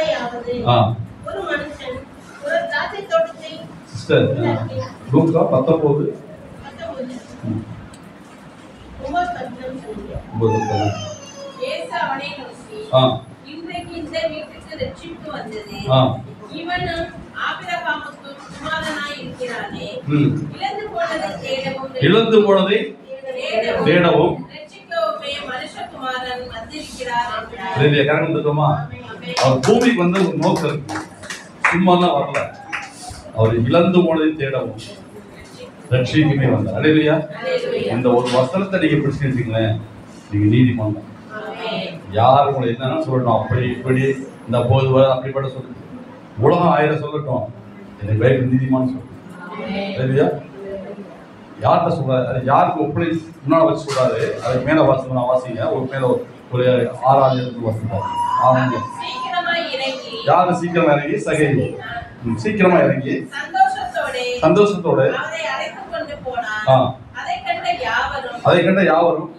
ஒரு மனுஷன் ஒரு திராட்சை தோட்டத்தை சிஸ்டர் லூக்கா 19 இயேசு அவனை நோக்கி இன்றைக்கு இந்த வீட்டுக்கு ரட்சிப்பு வந்தது இவனும் ஆபிரகாமுக்கு குமாரனாய் இருக்கிறானே இழந்து போனதை தேடவும் ரட்சிக்கவுமே மனுஷகுமாரன் வந்திருக்கிறார் என்றார். கரெக்ட் இருக்குமா? அவர் பூமிக்கு வந்து ஒரு நோக்கம் இருக்கு, சும்மாலாம் வரல. அவர் இழந்து போனதை தேடவும் ரட்சிக்குமே வந்தார். அல்லேலூயா. இந்த ஒரு வசனத்தை நீங்க பிடிச்சிருக்கீங்களேன், நீங்க நீதிமான். யார் உங்களை என்னன்னா சொல்லணும், அப்படி இப்படி இந்த போது அப்படிப்பட்ட சொல்லு, உலகம் 1000 சொல்லட்டும், என்னை பைபிள் நீதிமான் சொல்லு. அல்லேலூயா. யார்கிட்ட சொல்றாரு, அது யாருக்கு ஒப்படை முன்னாடி வச்சு சொல்றாரு, அதுக்கு மேல வாசம் நான் வாசிங்க. ஒரு மேல ஒரு 6ஆம் இடத்துக்கு வாசிப்பாரு. யாரு சீக்கிரமா இறங்கி சகைவு சீக்கிரமா இறங்கி சந்தோஷத்தோட அதை கண்ட யாவரும்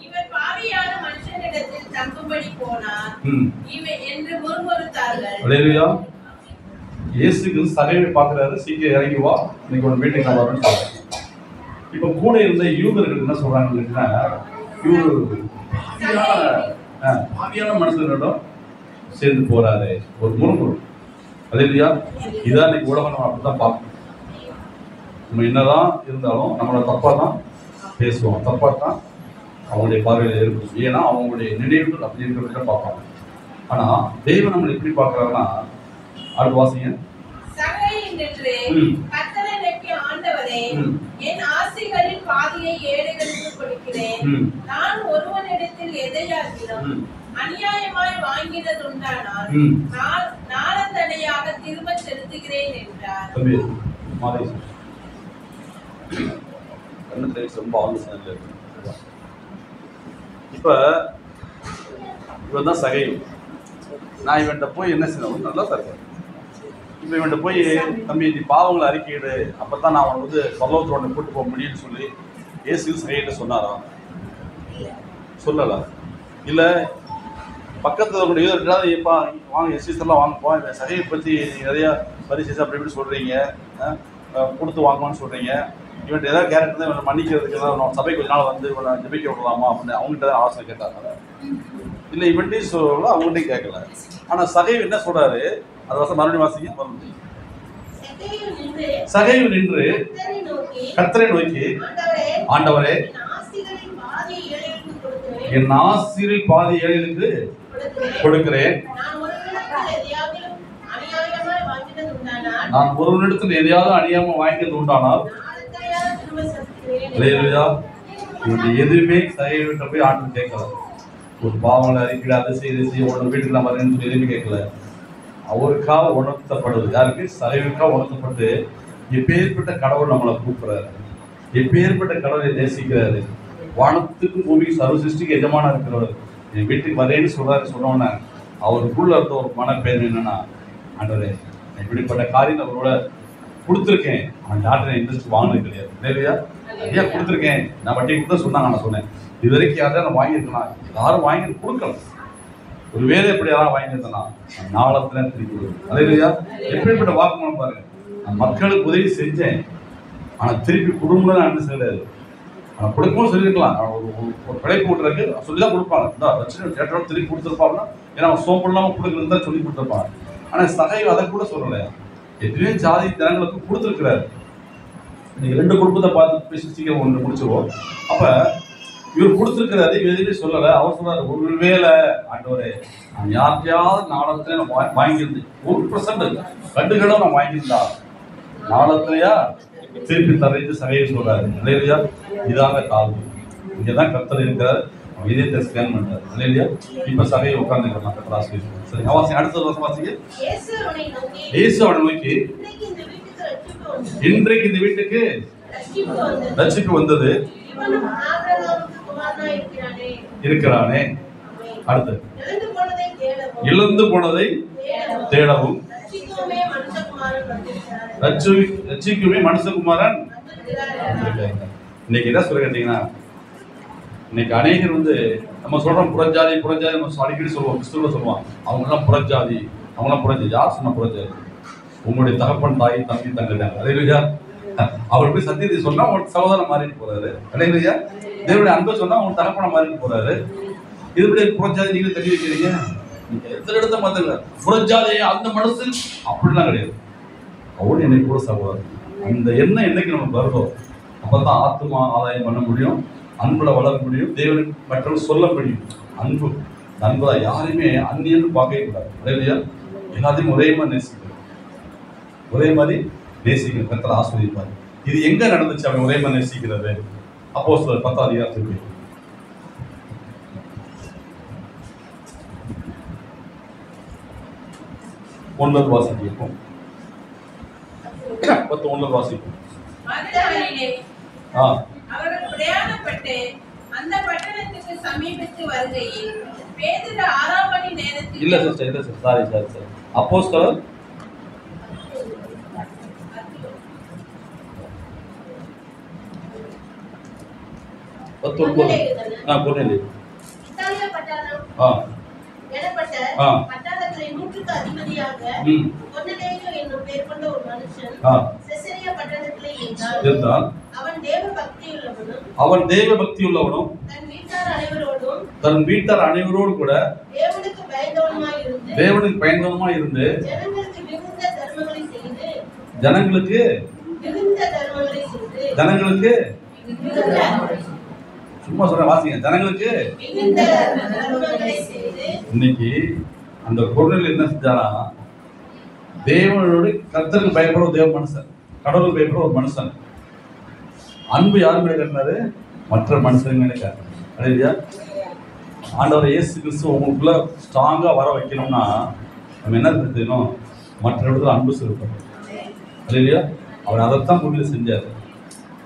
இயேசுக்கு சகைவை பார்க்கிறாரு, சீக்கிரம் இறங்கி வா, இன்னைக்கு ஒரு வீட்டுக்கு நான் வரேன்னு சொல்றேன். இப்ப கூட இருந்த யூதர்கள் என்ன சொல்றாங்கன்னா, பாவியான மனுஷனிடம் சேர்ந்து போறாரு, ஒரு முறுமுறு. அல்லேலூயா. இதான் இன்னைக்கு உலகம் நம்ம அப்படிதான் பார்க்கணும். நம்ம என்னதான் இருந்தாலும் நம்மளோட தப்பா தான் பேசுவோம், தப்பா தான் அவங்களுடைய பார்வையில் இருக்கும். ஏன்னா அவங்களுடைய நினைவுகள் அப்படி இருக்கிறத பார்ப்பாங்க. ஆனா தெய்வம் நம்மளை எப்படி பார்க்கறாருன்னா, அடுத்த வாசிங்க. என் ஆசைகளின் பாதியை ஏழைகளுக்கு கொடுக்கிறேன். நான் ஒருவனிடத்தில் எதையாகிலும் அநியாயமாய் வாங்கினதுண்டானால் நாளந்தனையாக திரும்ப செலுத்துகிறேன் என்றார். இப்ப இவன் தான் சகை. நான் இவன்கிட்ட போய் என்ன செய்யணும், நல்லா தருவேன். இப்போ இவன்கிட்ட போய், தம்பி நீ பாவங்களை அறிக்கையிடு, அப்பதான் நான் அவன் வந்து பரலோகத்தோட கூட்டு போக முடியும்னு சொல்லி இயேசு சகையிட்ட சொன்னாராம்? சொல்லல. இல்ல பக்கத்துல எப்பா வாங்க எல்லாம் வாங்கப்போம், இந்த சகையை பத்தி நிறைய பரிசு அப்படி இப்படி சொல்றீங்க, கொடுத்து வாங்குவான்னு சொல்றீங்க, இவன்ட்டு ஏதாவது கேரக்டர் தான் இவனை மன்னிக்கிறதுக்கு ஏதாவது சபை கொஞ்ச நாள் வந்து இவனை ஜெபிக்க விடலாமா அப்படின்னு அவங்ககிட்ட தான் ஆலோசனை கேட்டாங்க. இல்லை இவன்ட்டையும் சொல்லல, அவங்ககிட்டையும் கேட்கல. ஆனா சகை என்ன சொல்றாரு, அது வருஷம் மறுபடியும் வாசிங்க. சகைவு நின்று கர்த்தரை நோக்கி, ஆண்டவரே என் ஆசிரியில் பாதி ஏழைகளுக்கு கொடுக்கிறேன். நான் ஒருவனிடத்தில் எதையாவது அநியாயமா வாங்கியது உண்டானால் எதுவுமே சகைவிட்ட போய் ஆண்டு கேட்கல. ஒரு பாவங்களை அறிக்கையில அதை செய்து உன்னோட வீட்டுக்கு நான் வரேன்னு சொல்லி எதுவுமே கேட்கல. அவருக்காக உணர்த்தப்படுது. யாருக்கு? சகைவுக்காக உணர்த்தப்பட்டு எப்பேற்பட்ட கடவுள் நம்மளை கூப்பிடுறாரு, எப்பேற்பட்ட கடவுளை நேசிக்கிறாரு, வானத்துக்கும் பூமிக்கு சர்வ சிருஷ்டிக்கு எஜமான இருக்கிறவர் என் வீட்டுக்கு வரேன்னு சொல்றாரு. சொன்னோன்னே அவருக்குள்ள இருந்த ஒரு மனப்பேர் என்னன்னா, ஆண்டவரே இப்படிப்பட்ட காரியம் அவரோட கொடுத்துருக்கேன், அவன் யார்கிட்ட இன்ட்ரெஸ்ட் வாங்கினது கிடையாது. இல்லையா? நிறையா கொடுத்துருக்கேன், நான் வட்டி கொடுத்தா சொன்னாங்க. நான் சொன்னேன், இது வரைக்கும் யாரும் நான் வாங்கியிருக்கலாம், யாரும் வாங்கி கொடுக்கல. ஒரு வேலை எப்படி யாரும் வாங்கியிருந்தேன்னா நாளத்துல திருப்பி கொடுக்கும். அதே இல்லையா? எப்படிப்பட்ட வாக்குமூலம் பாருங்க. நான் மக்களுக்கு உதவி செஞ்சேன், ஆனா திருப்பி குடும்பம் நான் என்ன செய்யறது. ஆனா கொடுக்கவும் சொல்லியிருக்கலாம், ஒரு பிழைப்பு விட்டுறதுக்கு சொல்லிதான் கொடுப்பாங்க. இந்த வச்சு கேட்டோம் திருப்பி கொடுத்துருப்பாங்கன்னா, ஏன்னா அவன் சோப்பு இல்லாமல் கொடுக்குறது தான் சொல்லி கொடுத்துருப்பாங்க. ஆனா சகை அதை கூட சொல்லலையா, எத்தனையோ ஜாதி ஜனங்களுக்கு கொடுத்துருக்கிறாரு. நீங்க 2 குடும்பத்தை பார்த்து பேசி சீக்கிரம் ஒன்று முடிச்சிருவோம். அப்ப இவர் கொடுத்துருக்கிறாரு, எதுவுமே சொல்லலை. அவர் சொல்றாரு, ஒரு வேலை ஆண்டவரே நான் யார்கிட்டையாவது நாளத்துல நான் வாங்கியிருந்து 1% கண்டுகளும் நான் வாங்கியிருந்தா நாளத்திலையா திருப்பி தரையிட்டு சகையை சொல்றாரு. இல்லையா? இதாங்க தாழ்வு. இங்கதான் கர்த்தர் இருக்கிறார், இதயத்தை ஸ்கேன் பண்றாரு. இல்லையா? இப்ப சகையை உட்கார்ந்துக்கலாம். சரி, அவசியம் அடுத்த வருஷம் வாசிங்க. இயேசு அவனை நோக்கி, இன்றைக்கு இந்த வீட்டுக்கு ரட்சிப்பு வந்தது இருக்கிறானே. அடுத்து இழந்து போனதை தேடவும் ரட்சிக்குமே மனுஷகுமாரன். இன்னைக்கு என்ன சொல்ல கேட்டீங்கன்னா, இன்னைக்கு அநேகர் வந்து நம்ம சொல்றோம் புறஜாதி புறஜாதி, நம்ம அடிக்கடி சொல்லுவோம், கிறிஸ்துவ சொல்லுவான் அவங்க எல்லாம் புறஜாதி அவங்களாம் புரிஞ்சு யார் சொன்ன புரிஞ்சு உங்களுடைய தகப்பன் தாய் தம்பி தங்கிட்டாங்க. அதே இல்லையா? அவர் போய் சத்தியத்தை சொன்னா உங்க சகோதரன் மாறிட்டு போறாரு. அதே இல்லையா? தேவனுடைய அன்பை சொன்னா உங்க தகப்பனை மாறிட்டு போறாரு. இதுபடி புறஞ்சாதி நீங்க தள்ளி வைக்கிறீங்க. நீங்க எத்தனை இடத்த மாத்துங்க புறஞ்சாதி அந்த மனசு அப்படிலாம் கிடையாது. அவரு என்னை கூட சகோதரன். அந்த எண்ணம் என்னைக்கு நமக்கு வருதோ அப்பதான் ஆத்மா ஆதாயம் பண்ண முடியும், அன்புல வளர முடியும், தேவனுக்கு மற்றவர்கள் சொல்ல முடியும். அன்பு அன்புதான் யாரையுமே அந்நியன்னு பார்க்கவே கூடாது. அதே இல்லையா? எல்லாத்தையும் ஒரே மாதிரி நேசிக்கணும், ஒரே மாதிரி நேசிக்கணும். கர்த்தர் ஆசீர்வதிப்பார். இது எங்க நடந்துச்சு அவன் ஒரே மாதிரி நேசிக்கிறது? அப்போஸ்தலர் 10ஆம் அதிகாரத்தில் 9 வாசிப்போம். 10:9 வாசிப்போம். அவர்கள் பிரயாணப்பட்டு அந்த பட்டணத்துக்கு சமீபித்து வருகையில் பேதுரு 6ஆம் மணி நேரத்தில் இல்ல சிஸ்டர் சாரி அப்போஸ்தலர் 19 பொன்னேலி இத்தாலிய பட்டணம் எனப்பட்ட பட்டணத்திலே 100க்கு அதிபதியாக கொர்நேலியு என்னும் பேர் கொண்ட ஒரு மனுஷன் செசரியா பட்டணத்திலே இருந்தான். அவன் தேவ பக்தியுள்ளவனும் தன் வீட்டார் அனைவரோடு கூட தேவனுக்கு பயந்தவனுமாய் இருந்து ஜனங்களுக்கு சும்மா சொல்ற வாசிங்க, ஜனங்களுக்கு இன்னைக்கு அந்த கொர்நேலியு என்ன செஞ்சாரா? தேவனோட கர்த்தருக்கு பயப்படுற தேவ மனுஷன், கடவுளுக்கு பயப்படுற ஒரு மனுஷன். அன்பு யாரு மேல கட்டினாரு? மற்ற மனுஷங்க மேல காட்டினாரு. இல்லையா? ஆண்டவர் இயேசு கிறிஸ்து உங்களுக்குள்ள ஸ்ட்ராங்கா வர வைக்கணும்னா நம்ம என்ன செய்யணும்? மற்ற இடத்துல அன்பு செலுத்தணும். இல்லையா? அவர் அதைத்தான் பூமியில செஞ்சாரு.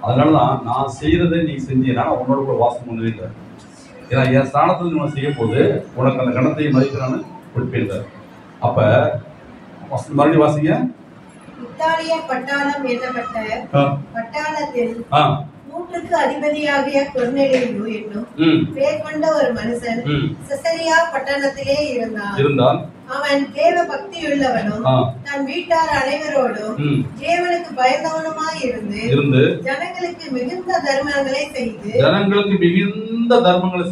அதனாலதான் நான் செய்யறதை நீ செஞ்சீங்கன்னா உன்னோட கூட வாசம் பண்ணவே இல்லை. ஏன்னா என் ஸ்தானத்துல நீ செய்ய போது உனக்கு அந்த கணத்தையும் மதிக்கிறான்னு கொடுப்பீங்க. அப்ப மறுபடியும் வாசிங்க. இத்தாலிய பட்டணம் என்னப்பட்ட பட்டணத்தில் 100க்கு அதிபதியாகிய கொர்நேலியு என்னும் பேர் கொண்ட ஒரு மனுஷன் செசரியா பட்டணத்திலே இருந்தான். அவன் தேவ பக்தியுள்ளவனும் தன் வீட்டார் அனைவரோடும் தேவனுக்கு பயந்தவனுமாய் இருந்து ஜனங்களுக்கு மிகுந்த தர்மங்களை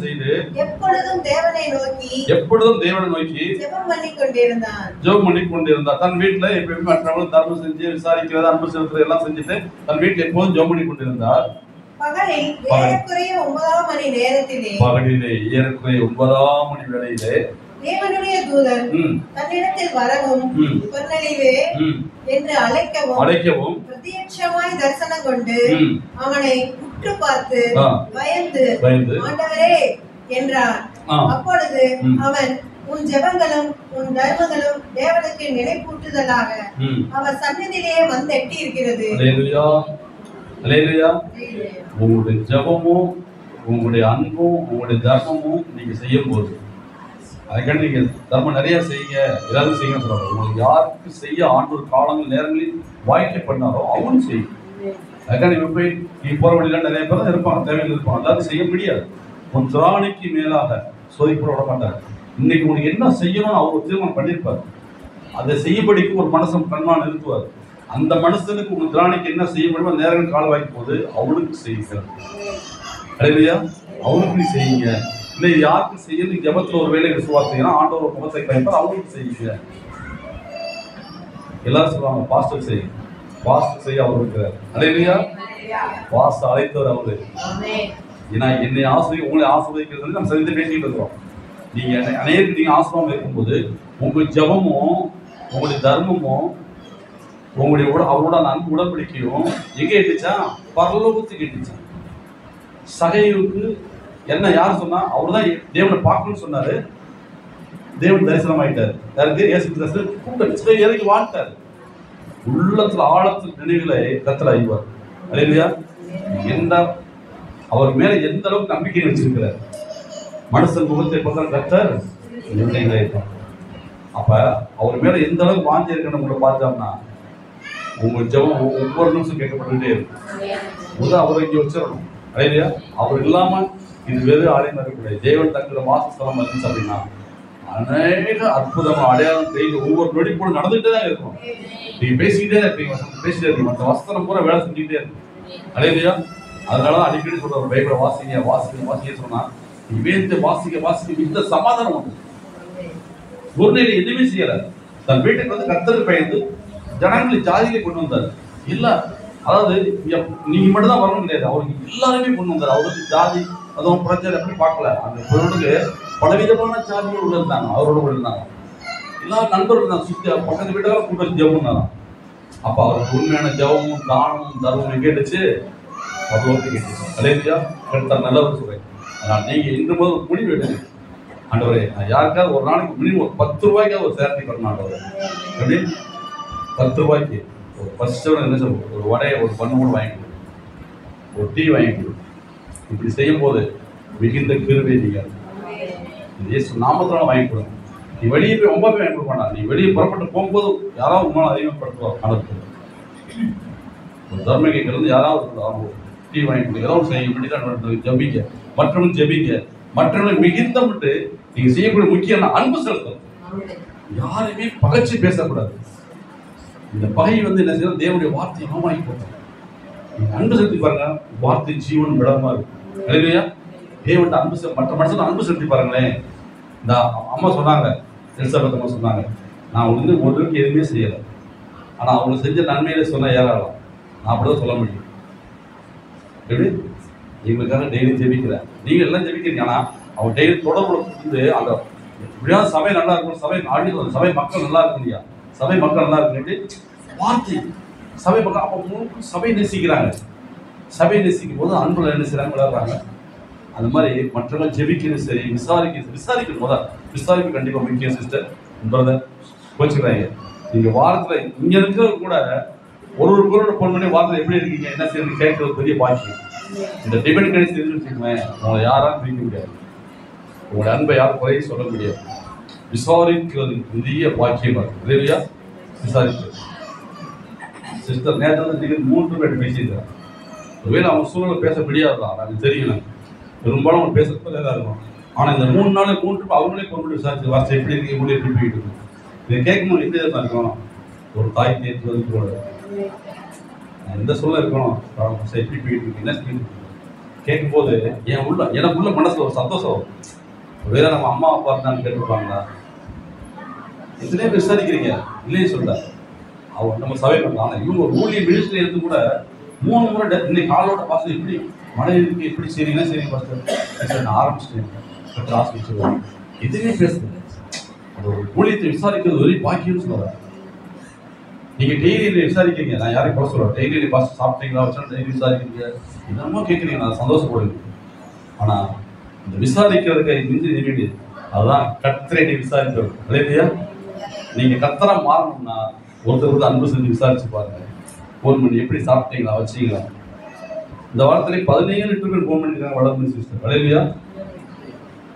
செய்து எப்பொழுதும் தேவனை நோக்கி ஜெபம் பண்ணிக் கொண்டிருந்தான். தன் வீட்டுல எப்பயுமே மற்றவங்களும் தர்மம் செஞ்சு விசாரிக்கிறது, அன்பு செலுத்துறது எல்லாம் செஞ்சுட்டு தன் வீட்டுல எப்போதும் ஜெபம் பண்ணி கொண்டிருந்தார். பகலில் ஏறக்குறைய 9ஆம் மணி நேரத்திலே தேவனுடைய தூதன் தன்னிடத்தில் வரவும் கொர்நேலியுவே என்று அழைக்கவும் பிரத்யட்சமாய் தரிசனம் கொண்டு அவனை உற்று பார்த்து பயந்து ஆண்டவரே என்றார். அப்பொழுது அவன் உன் ஜெபங்களும் உன் தர்மங்களும் தேவனுக்கு நினைப்பூட்டுதலாக அவர் சந்நிதியிலே வந்து எட்டி இருக்கிறது. உங்களுடைய ஜெபமும் உங்களுடைய அன்பும் உங்களுடைய தர்மமும் நீங்க செய்யும் போது அதுக்காண்டி நீங்க தர்மம் நிறைய செய்யுங்க, எல்லாரும் செய்யுங்க சொல்றாங்க. உங்களுக்கு யாருக்கு செய்ய ஆண்டவர் காலங்கள் நேரங்களில் வாய்க்கை பண்ணாரோ அவனும் செய்யும். அதுக்காண்டி நீங்க போய் நீ போற வழியில நிறைய பேர் தான் இருப்பாங்க, தேவையில் இருப்பாங்க, எல்லாரும் செய்ய முடியாது. உன் திராணிக்கு மேலாக சோதிப்பட விட மாட்டார். இன்னைக்கு உனக்கு என்ன செய்யணும்னு அவர் தீர்மானம் பண்ணியிருப்பார். அதை செய்யபடிக்கு ஒரு மனுஷன் கண்மான் நிறுத்துவார். அந்த மனுஷனுக்கு உங்க திராணிக்கு என்ன செய்ய முடியுமோ நேரங்கள் கால வாய்க்கும் போது அவனுக்கு செய்யுங்க. இல்லையா? அவனுக்கு நீ செய்யுங்க. இல்லை யாருக்கு செய்ய நீ ஜபத்துல ஒரு வேலை விசுவாசீங்கன்னா ஆண்டவர் முகத்தை கைப்பார், அவனுக்கு செய்யுங்க. எல்லாரும் சொல்லுவாங்க பாஸ்டர் செய்யுங்க, பாஸ்டர் செய்ய அவர் இருக்கிறார். இல்லையா? பாஸ்டர் அழைத்தவர் அவரு. ஏன்னா என்னை உங்களை ஆசிர்வதிக்கிறது நம்ம சரிந்து பேசிட்டு இருக்கிறோம். நீங்க அனைவருக்கு நீங்க ஆசிரமம் இருக்கும்போது உங்க ஜபமும் உங்களுடைய தர்மமும் உங்களுடைய அவரோட அந்த அன்பு உடன்படிக்கையும் எங்க எட்டுச்சா? பரலோகத்துக்கு எட்டுச்சா. சகைவுக்கு என்ன யார் சொன்னா? அவர் தான் தேவனை பார்க்கணும்னு சொன்னாரு. தேவன் தரிசனம் ஆயிட்டாரு. யாருக்கு? இயேசு கிறிஸ்து கூப்பிட்டு இறங்கி வாழ்த்தாரு. உள்ளத்துல ஆழத்தில் நினைவுகளை கர்த்தர் அறிவார். இல்லையா? எந்த அவர் மேல எந்த அளவுக்கு நம்பிக்கை வச்சிருக்கிறார். மனுஷன் முகத்தை பார்த்தா கர்த்தர் நினைவுகளை இருப்பார். அப்ப அவர் மேல எந்த அளவுக்கு வாஞ்சி இருக்குன்னு உங்களை பார்த்தோம்னா உங்க ஜெபம் ஒவ்வொரு நிமிஷம் கேட்கப்பட்டுட்டே இருக்கும். முதல் அவரை இங்கே வச்சிடணும். இல்லையா? அவர் இல்லாம இது வெறும் ஆலயம் இருக்கக்கூடாது. தேவன் தங்கிற வாசஸ்தலம் இருந்துச்சு அப்படின்னா அநேக அற்புதம் அடையாளம் கையில் ஒவ்வொரு நொடி கூட நடந்துகிட்டே தான் இருக்கும். நீங்க பேசிக்கிட்டே இருப்பீங்க, பேசிட்டே இருப்பீங்க, மற்ற வஸ்திரம் பூரா வேலை செஞ்சுக்கிட்டே இருக்கும். அலையிலையா? அதனாலதான் அடிக்கடி சொல்ற ஒரு பைபிளை வாசிங்க வாசிங்க வாசிக்க சொன்னா நீ வேதத்தை வாசிக்க வாசிக்க இந்த சமாதானம் வந்து ஒரு நிலை எதுவுமே செய்யல. தன் வீட்டுக்கு வந்து கர்த்தருக்கு பயந்து ஜனங்களை ஜாதியிலே கொண்டு வந்தார். இல்ல அதாவது நீங்க மட்டும் தான் வரணும் கிடையாது, அவருக்கு எல்லாருமே கொண்டு வந்தார். அவருக்கு ஜாதி அதுவும் பிரச்சனை அப்படி பார்க்கல. அந்த பொருளுக்கு பலவிதமான ஜாதிகள் உள்ள இருந்தாங்க, அவரோட உள்ள இருந்தாங்க. எல்லா நண்பர்கள் இருந்தாங்க, சுத்தி பக்கத்து வீட்டுக்காக கூட்டம் ஜெபம் பண்ணாராம். அப்ப அவருக்கு உண்மையான ஜெபமும் தானமும் தர்மமும் கேட்டுச்சு, பரலோகத்தை கேட்டுச்சு. அலேலியா? கர்த்தர் நல்லவர் சொல்றேன். அதனால நீங்க இன்று முதல் முடிவு எடுங்க. ஆண்டவரே, நான் யாருக்காவது ஒரு நாளைக்கு மினிமம் ஒரு 10 ரூபாய்க்காவது ஒரு சேர்த்தி பண்ணணும் ஆண்டவரே. எப்படி 10 ரூபாய்க்கு ஒரு ஃபர்ஸ்ட் என்ன சொல்லுவோம், ஒரு வடையை ஒரு பண்ணு கூட வாங்கி கொடு, ஒரு டீ வாங்கி கொடு. இப்படி செய்யும் போது மிகுந்த கிருபை நீங்கள் இயேசு நாமத்தினால வாங்கி கொடுங்க. நீ வெளியே போய் ரொம்ப போய் வாங்கி கொடுக்க வேண்டாம். நீ வெளியே புறப்பட்டு போகும்போது யாராவது உங்களால் அதிகப்படுத்துவார் காலத்தில் ஒரு தர்ம கேட்கறது யாராவது அவங்க டீ வாங்கி கொடுங்க, ஏதாவது செய்ய வேண்டியதான். ஜபிங்க, மற்றவங்க ஜபிங்க, மற்றவங்களை மிகுந்த விட்டு நீங்க செய்யக்கூடிய முக்கியம் அன்பு செலுத்தணும். யாருமே பகைச்சு பேசக்கூடாது. இந்த பகை வந்து என்ன செய்யணும், தேவனுடைய வார்த்தையை மாமாக்கி போட்டோம். நீங்க அன்பு செலுத்தி பாருங்க, வார்த்தை ஜீவன் விடமா இருக்கும். இல்லையா? தேவன் அன்பு மற்ற மனுஷன் அன்பு செலுத்தி பாருங்களேன். இந்த அம்மா சொன்னாங்க, எலிசபெத் அம்மா சொன்னாங்க, நான் வந்து ஒருவருக்கு எதுவுமே செய்யலை, ஆனா அவங்க செஞ்ச நன்மையில சொன்ன ஏறாளம். நான் அப்படிதான் சொல்ல முடியும். எப்படி எங்களுக்காக டெய்லி ஜெபிக்கிறேன், நீங்க எல்லாம் ஜெபிக்கிறீங்க. ஆனா அவங்க டெய்லி தொடர்புல வந்து அந்த எப்படியாவது சபை நல்லா இருக்கும், சபை ஆடி சபை மக்கள் நல்லா இருக்கும் இல்லையா, சபை மக்கள் நல்லா இருக்குன்னு வார்த்தை சபை மக்கள் அப்போ சபை நேசிக்கிறாங்க. சபை நேசிக்கும் போது அன்புல என்ன செய்யறாங்க, விளையாடுறாங்க. அந்த மாதிரி மற்றவங்க ஜெபிக்கிறது சரி, விசாரிக்கணும். முதல் விசாரிக்க கண்டிப்பா முக்கியம். சிஸ்டர் பிரதர் கோச்சுக்கிறாங்க. நீங்க வாரத்துல இங்க இருக்கிற கூட ஒரு பொருளோட போன் பண்ணி வாரத்தில் எப்படி இருக்கீங்க, என்ன செய்யணும் கேட்கறது பெரிய பாக்கியம். இந்த டிபெண்ட் கிடைச்சி தெரிஞ்சு வச்சுக்கோங்களேன், உங்களை யாராலும் பிரிக்க முடியாது, உங்களுடைய அன்பை யாரும் குறைய சொல்ல முடியாது. விசாரிக்கிறது பெரிய பாக்கியம் இருக்கு இல்லையா? விசாரிக்கிறது. சிஸ்டர் நேரத்தில் 3 பேர் பேசியிருக்கிறாங்க. ஒருவேளை அவங்க சூழலை பேச முடியாதுதான், எனக்கு தெரியும். பெரும்பாலும் அவங்க பேசுறதுல தான் இருக்கும். ஆனா இந்த 3 நாள் 3 அவங்களே கொண்டு விசாரிச்சு வார்த்தை எப்படி இருக்கு, எப்படி எப்படி போயிட்டு இருக்கு. இதை கேட்கணும். எந்த இதாக இருக்கணும், ஒரு தாய் தேர்ச்சி வந்து கூட எந்த சூழல் இருக்கணும், எப்படி போயிட்டு இருக்கு, என்ன செய்யணும் கேட்கும் போது எனக்குள்ள மனசுல ஒரு சந்தோஷம் வரும். ஒருவேளை நம்ம அம்மா அப்பா இருந்தான்னு கேட்டுருப்பாங்களா, எத்தனையோ பேர் விசாரிக்கிறீங்க இல்லைன்னு சொல்ல அவங்க நம்ம சபை பண்ணலாம். ஆனால் இவங்க ஒரு ஊழிய மினிஸ்ட்ரி எடுத்து கூட 3 முறை இன்னைக்கு காலோட பாசம் எப்படி மழை இருக்கு, எப்படி செய்றீங்கன்னா சரி பாஸ்டர் நான் ஆரம்பிச்சிட்டேன் ஆரம்பிச்சிருவாங்க. எதுவுமே பேசுறது அந்த ஒரு ஊழியத்தை விசாரிக்கிறது ஒரு பாக்கியம்னு சொல்லுவாங்க. நீங்க டெய்லி விசாரிக்கிறீங்க, நான் யாரையும் குறை சொல்றேன். டெய்லி பாஸ்டர் சாப்பிட்டீங்களா வச்சா டெய்லி விசாரிக்கிறீங்க, என்னமோ கேட்குறீங்க, நான் சந்தோஷப்படுங்க. ஆனா இந்த விசாரிக்கிறதுக்கு மிஞ்சி வேண்டியது அதுதான் கர்த்தரை விசாரிக்கிறது இல்லையா? நீங்க கர்த்தரா மாறணும்னா ஒருத்தருக்கு அன்பு செஞ்சு விசாரிச்சு பாருங்க. ஃபோன் பண்ணி எப்படி சாப்பிட்டீங்களா வச்சீங்களா. இந்த வாரத்திலே 17 லிட்டர்கள் ஃபோன் பண்ணிருக்காங்க வளர்ந்து சிஸ்டர் இல்லையா?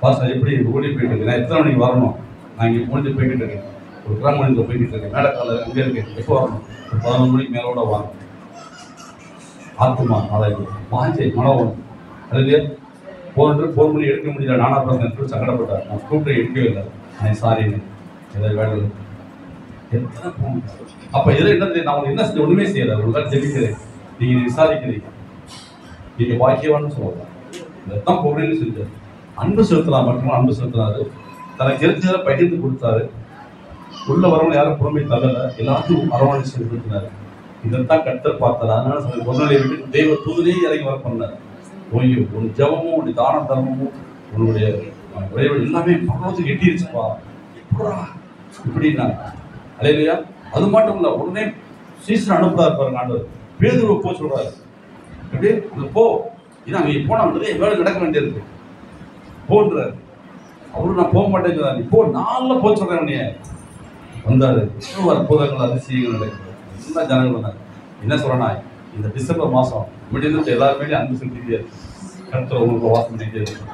பாஸ்டர் எப்படி ஓடி போயிட்டு இருக்கு, நான் எத்தனை மணிக்கு வரணும், நான் இங்கே முடிஞ்சு போய்கிட்டு இருக்கேன், ஒரு கிராமத்தில் போய்கிட்டு இருக்கேன், மேலக்கால அங்கே இருக்கேன், எப்போ வரணும், ஒரு 11 மணிக்கு மேலோட வாங்க. ஆத்துமா நாளைக்கு வாஞ்சை மனோவன் இல்லையா? ஃபோன் பண்ணி எடுக்க முடியல, நானா பிரச்சனை சங்கடப்பட்டார். நான் கூப்பிட்டு எடுக்கவே இல்லை, நான் சாரின்னு ஏதாவது வேலை எத்தனை ஃபோன். அப்போ இதில் என்ன நான் உங்களுக்கு என்ன செஞ்சு ஒன்றுமே செய்யலை, உங்களுக்கு ஜெபிக்கிறேன். நீங்கள் விசாரிக்கிறீங்க, நீங்கள் பாக்கியவான்னு சொல்லலாம். இதான் பொருள்னு செஞ்சார். அன்பு செலுத்தலாம், மட்டும் அன்பு செலுத்தினாரு, தனக்கு தெரிஞ்சதை பகிர்ந்து கொடுத்தாரு. உள்ள வரவங்க யாரும் புறமை தள்ளல, எல்லாத்தையும் அரவணைச்சு செலுத்தினாரு. இதைத்தான் கர்த்தர் பார்த்தாரு. அதனால பொருளை விட்டு தெய்வ தூதனே இறங்கி வர பண்ணார். ஓய்வு உன் ஜபமும் உன்னுடைய தான தர்மமும் உன்னுடைய உடையவள் எல்லாமே பரவத்துக்கு எட்டிருச்சுப்பா இப்படின்னா அலையிலையா? அது மட்டும் இல்லை, உடனே சீசன் அனுப்புறாரு பாருங்க ஆண்டவர். பேதுருவை போ சொல்றாரு. எப்படி அங்கே போ, ஏன்னா அங்கே போனால் நிறைய வேலை நடக்க வேண்டியிருக்கு போன்றாரு. அவரு நான் போக மாட்டேன்னு சொன்னார். இப்போ 4 போக சொல்றேன். உடனே வந்தாரு. அற்புதங்கள் அதிசயங்கள் நடக்குது. எல்லா ஜனங்கள் வந்தாங்க. என்ன சொல்றேன்னா, இந்த டிசம்பர் மாதம் விடிந்து எல்லாருமே அன்பு செலுத்திட்டே இருக்கு. கர்த்தர் உங்களுக்கு வாசம் பண்ணிட்டே இருக்கு.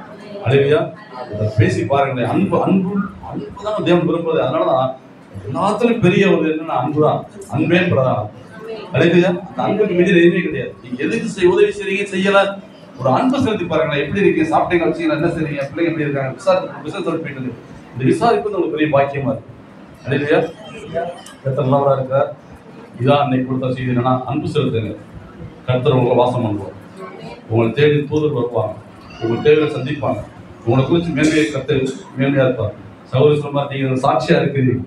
அலையா இதை பேசி பாருங்களேன். அன்பு அன்பு அன்பு தான் தேவன் விரும்புறது. அதனாலதான் எல்லாத்துலையும் பெரிய ஒரு என்னன்னா அன்பு தான். அன்பே பிரதானம். அலையா அந்த அன்புக்கு மீது எதுவுமே கிடையாது. நீங்க எதுக்கு உதவி செய்றீங்க செய்யல, ஒரு அன்பு செலுத்தி பாருங்களேன். எப்படி இருக்கீங்க, சாப்பிட்டீங்க வச்சீங்களா, என்ன செய்றீங்க, பிள்ளைங்க எப்படி இருக்காங்க, விசாரிச்சு போயிட்டு இந்த விசாரிப்பு உங்களுக்கு பெரிய பாக்கியமா இருக்கு. இல்லையா? கர்த்தர் நல்லவரா இருக்கார். இதான் அன்னைக்கு கொடுத்த செய்தி என்னன்னா, அன்பு செலுத்துங்க. கர்த்தர் உங்களை வாசம் பண்ணுவார். உங்களை தேடி தூதர் வருவாங்க. உங்கள் தேவையை சந்திப்பாங்க. உங்களை குறித்து மேன்மையா இருப்பார். சகோதரி சொல்லுமா, நீங்க சாட்சியா இருக்கிறீங்க.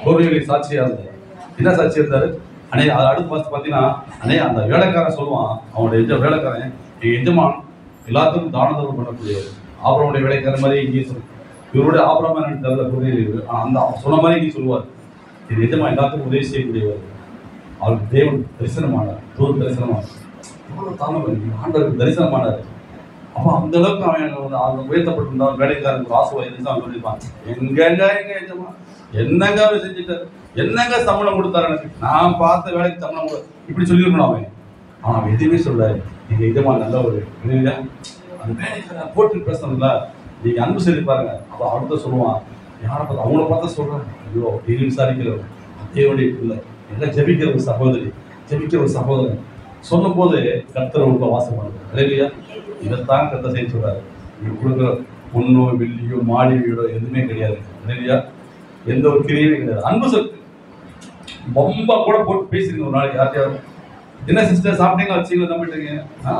கோவிலுக்கு சாட்சியா இருந்தார். என்ன சாட்சியா இருந்தாரு? அதை அடுத்து பார்த்தீங்கன்னா, அந்த வேலைக்காரன் சொல்லுவான், அவனுடைய வேலைக்காரன் என் எஜமான் எல்லாத்துக்கும் தானதர்மம் பண்ணக்கூடியவர். ஆபிரகாமுடைய வேலைக்காரன் மாதிரி இங்கே இவருடைய ஆபிரகாம் தெரியல, அந்த சொன்ன மாதிரி இங்கே சொல்லுவார், இது எஜமான் எல்லாத்துக்கும் உதவி செய்யக்கூடியவர். அவருக்கு தேவன் தரிசனமானார், தூர் தரிசனமானார். எவ்வளவு தானம் ஆண்டவருக்கு தரிசனமானார். அப்போ அந்த அளவுக்கு அவன் உயர்த்தப்பட்டிருந்தான். வேலைக்காரனுக்கு ஆசீர்வாதம் அவன் சொல்லியிருப்பான், எங்க எஜமான் என்னங்க அவர் செஞ்சுட்டார், என்னங்க சம்பளம் கொடுத்தாரு, எனக்கு நான் பார்த்த வேலைக்கு சம்பளம் கொடு, இப்படி சொல்லியிருக்கணும் அவன். அவன் எதுவுமே சொல்றாரு, நீங்க எஜமான் நல்ல ஒரு இல்லையா, அந்த வேலைக்காரன் போட்டு பேசணும்ல, நீங்க அன்பு செய்து பாருங்க. அப்போ அடுத்த சொல்லுவான், யாரை பார்த்து அவங்கள பார்த்தா சொல்றேன், ஐயோ இது விசாரிக்கிறவர் தேவனுடைய பிள்ளை, எல்லாம் ஜெபிக்கிற ஒரு சகோதரி, ஜெபிக்கிற ஒரு சகோதரன் சொல்லும் போது கர்த்தர் உள்ள வாசம் பண்ணுறாரு. இல்லையா? இதைத்தான் கர்த்தர் செய்ய சொல்றாரு. நீங்க கொடுக்குற பொண்ணோ வெள்ளியோ மாடி வீடோ எதுவுமே கிடையாது. இல்லையா? எந்த ஒரு கிரியையுமே கிடையாது. அன்பு சத்து பொம்பா கூட போட்டு பேசிருங்க ஒரு நாளைக்கு யார்ட்டையாவது, என்ன சிஸ்டர் சாப்பிட்டீங்களா, வச்சீங்களா, நம்பிட்டீங்க,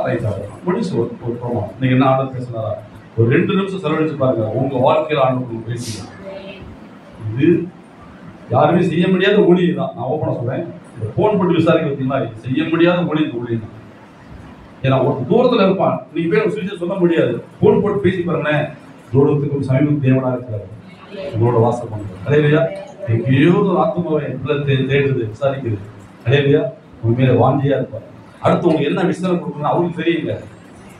ரைட் ஆகும் முடிச்சு ஒரு ப்ரோமோ. நீங்க என்ன ஆர்டர் பேசினாரா, ஒரு 2 நிமிஷம் செலவழிச்சு பாருங்க, உங்க வாழ்க்கையில் ஆண்டு பேசுங்க. இது யாருமே செய்ய முடியாத ஊழியம் தான். நான் ஓப்பனா சொல்றேன், இந்த போன் போட்டு விசாரிக்க பார்த்தீங்களா, செய்ய முடியாத ஊழியம் ஊழியம் தான். ஏன்னா ஒரு தூரத்துல இருப்பான், நீங்க பேர் சுவிச்சை சொல்ல முடியாது. போன் போட்டு பேசி பாருங்களேன், தூரத்துக்கும் சமீபம் தேவனா இருக்கிறார், உங்களோட வாசம் பண்ணுறது. அடையலையா? எங்கேயோ ஒரு ஆத்மாவை தேடுது, விசாரிக்குது. அடையலையா? உங்க மேல வாஞ்சியா இருப்பார். அடுத்து உங்களுக்கு என்ன விசாரணை கொடுக்கணும் அவருக்கு தெரியுங்க.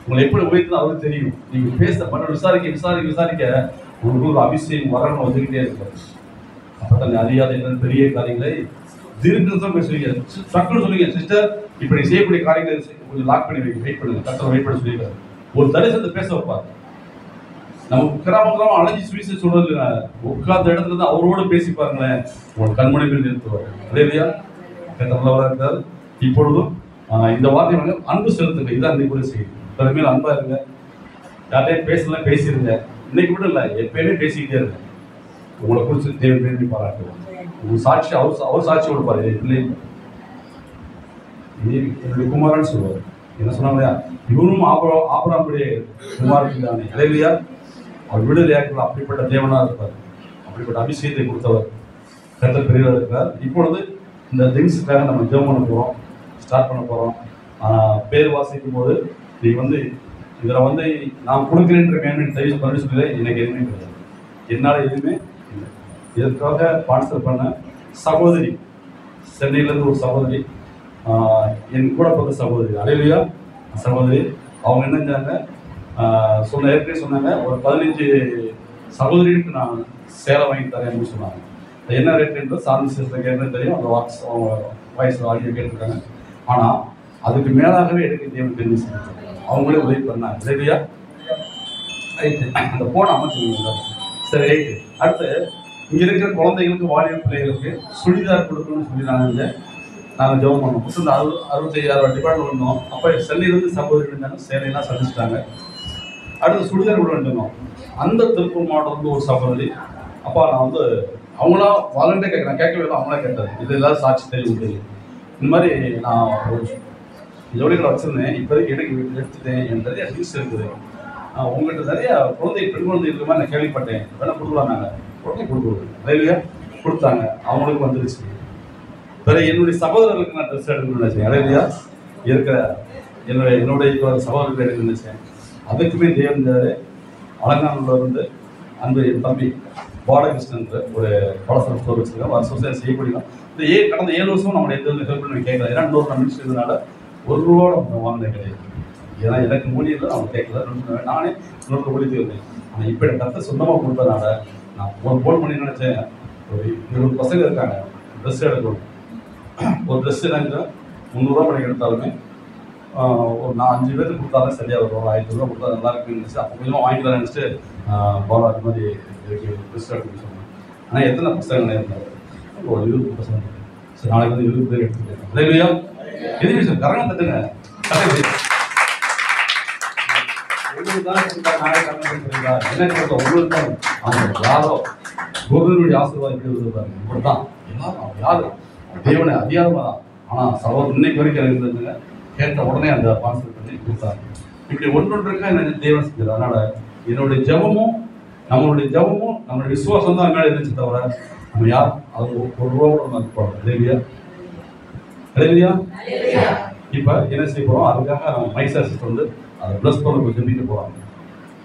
உங்களை எப்படி உயர்த்தணும் அவருக்கு தெரியும். நீங்க பேச பண்ண விசாரிக்க உங்களுக்கு ஒரு அபிஷேகம் வரணும் வந்துகிட்டே இருப்பார். அப்பதான் அறியாத என்ன பெரிய காரியங்களை தீர்க்கதான் பேசுவீங்க. டக்குன்னு சொல்லுவீங்க, சிஸ்டர் இப்ப நீ செய்யக்கூடிய காரியங்களை கொஞ்சம் லாக் பண்ணி வைக்க, வெயிட் பண்ணுங்க, கத்தரை வெயிட் பண்ணி சொல்லியிருக்காரு. ஒரு தரிசனத்தை பேச வைப்பார். நமக்கு கிராமம் அலைஞ்சி சுவிசை சொல்றது இல்லை, உட்கார்ந்த இடத்துல தான் அவரோடு பேசி பாருங்களேன், உங்களோட கண்மணிகள் நிறுத்துவார். இல்லையா? நல்லவராக இருக்கார். இப்பொழுதும் இந்த வார்த்தை வந்து அன்பு செலுத்துங்க. இதான் இன்னைக்கு கூட செய்யுது. பெருமையில அன்பா இருங்க. யார்ட்டையும் பேசலாம் பேசிடுங்க. இன்னைக்கு கூட இல்லை, எப்பயுமே பேசிக்கிட்டே இருங்க. உங்களை குறித்து தேவன் பேசி பாராட்டுவோம். உங்க சாட்சி அவர் சாட்சி கொடுப்பாரு. என்னுடைய குமாரன்னு சொல்லுவார். என்ன சொன்னாங்க, இவரும் ஆபராமுடைய குமாரன் தானே. இல்லையா? அவர் விடுதலையாக்கள் அப்படிப்பட்ட தேவனா இருப்பார். அப்படிப்பட்ட அபிஷேகத்தை கொடுத்தவர் கர்த்தர் பெரியவர் இருக்கிறார். இப்பொழுது இந்த திங்ஸுக்காக நம்ம ஜெபம் பண்ண போகிறோம், ஸ்டார்ட் பண்ண போகிறோம். பேர் வாசிக்கும் போது நீ இதில் நான் கொடுக்குறேன்ற மேன்மை தயவு பண்ணி சொல்லி எனக்கு எதுவுமே கிடையாது. என்னால் எதுவுமே இல்லை. இதற்காக ஸ்பான்சர் பண்ண சகோதரி, சென்னையிலேருந்து ஒரு சகோதரி, என் கூட பிறந்த சகோதரி, அலையிலையா சகோதரி, அவங்க என்ன செஞ்சாங்க, ஏற்கனவே சொன்னாங்க, ஒரு 15 சகோதரிகளுக்கு நான் சேலை வாங்கி தரேன் அப்படின்னு சொன்னாங்க. என்ன ரேட்டுன்றது சாந்தி சிஸ்டருக்கு என்ன தெரியும், அந்த அவங்க வாய்ஸ் ஆடியோ கேட்டிருக்காங்க. ஆனால் அதுக்கு மேலாகவே எனக்கு தேவன் தெரிஞ்சு அவங்களே உதவி பண்ணாங்க. சரியா? ரைட்டு, அந்த போன அமைச்சு சரி ரைட்டு. அடுத்து இங்கே இருக்கிற குழந்தைகளுக்கு, வாலிப பிள்ளைகளுக்கு சுடிதார் கொடுக்கணும்னு சொல்லி நாங்கள் ஜெபம் பண்ணோம். மொத்தம் 65,000 டிபார்ட்மெண்ட் வந்தோம். அப்போ சென்னையிலேருந்து சகோதரி இருந்தாங்க, சேலையெல்லாம் சந்திச்சிட்டாங்க. அடுத்து சுடிதார் கூட வந்துட்டோம். அந்த திருப்பூர் மாவட்டம் ஒரு சகோதரி, அப்பா நான் அவங்களாம் வாலண்டியர் கேட்குறேன், கேட்கவே இல்லை, அவங்களா கேட்டார். இது எல்லாரும் சாட்சி தெரியும். இந்த மாதிரி நான் ஒரு ஜோடிகளை வச்சுருந்தேன், இப்போதைக்கு எனக்கு எடுத்துட்டேன், என் நிறைய திங்ஸ் இருக்குது, உங்கள்கிட்ட நிறைய பெண் குழந்தை இருக்கிற மாதிரி நான் கேள்விப்பட்டேன், வேணா கொடுக்கலாம். நாங்கள் உடனே கொடுக்குறது ரயில்வே கொடுத்தாங்க, அவங்களுக்கு வந்துருச்சு. பிறகு என்னுடைய சகோதரர்களுக்கு நான் ட்ரெஸ் எடுக்கணும்னு நினச்சேன். இடையிலையா இருக்கிற என்னுடைய சகோதரர்கள் எடுக்க நினச்சேன். அதுக்குமே தேவன் அலங்காநல்லூர்லேருந்து அன்பு என் தம்பி பாலகிருஷ்ணன் ஒரு பலசர ஸ்டோர் வச்சுருக்கேன். வருஷம் செய்யக்கூடியதான். இந்த கடந்த 7 வருஷம் நம்மளுடைய எந்த ஹெல்ப் பண்ணி கேட்கல. ஏன்னா இன்னொரு நான் மினிஸ்டர்னால ₹1 வாங்கினது கிடையாது. ஏன்னா எனக்கு மூலியில் அவங்க கேட்கல, நானே இன்னொரு ஒழித்து வந்தேன். ஆனால் இப்போ எனக்கு கற்று சொந்தமாக கொடுத்ததுனால நான் ஃபோன் பண்ணி நினச்சேன், ஒரு 20 பசங்க இருக்காங்க, ட்ரெஸ் எடுக்கணும். ஒரு ட்ரெஸ் எனக்கு ₹300 பண்ணி எடுத்தாலுமே ஒரு 5 பேருக்கு கொடுத்தாலும் சரியாக வரும். ₹1000 கொடுத்தா நல்லா இருக்குன்னு நினச்சி அப்போ கொஞ்சமாக வாங்கிக்கலாம் நினச்சிட்டு பாலா அது மாதிரி ட்ரெஸ் எடுக்கணும்னு சொன்னேன். ஆனால் எத்தனை புத்தகங்கள் இருந்தாங்க? ஒரு 20 பசங்க. சரி, நாளைக்கு 20 பேர் எடுத்துக்கிட்டேன். இல்லையா? எதுவுமே சார் கரகம் தட்டுங்க. உங்களுக்கு தான் கொடுத்தா நானே கண்ணு கொடுக்குறீங்களா என்ன கொடுத்தா உங்களுக்கு தான் அவங்க யாரோ குருவினுடைய ஆசீர்வாதம் எப்படி வருவாங்க இப்படிதான் எல்லாரும் யாரு தேவனை அதிகாரமாக தான் ஆனால் சகோதரர் இன்னைக்கு வரைக்கும் இருந்ததுங்க கேட்ட உடனே அந்த பான்சல் பண்ணி கொடுத்தாங்க இப்படி ஒன்றொன்றுக்கா என்ன தேவன் செஞ்சது. அதனால என்னுடைய ஜபமும் நம்மளுடைய விசுவாசம் தான் மேலே இருந்துச்சு தவிர நம்ம யார் அது ஒரு ரூபா கூட நம்ம போகிறோம் இல்லையா இப்போ என்ன செய்ய போகிறோம் அதுக்காக நம்ம மைசாசிட்டு வந்து அதை ப்ளஸ் பண்ண ஜெபிக்க போகிறாங்க.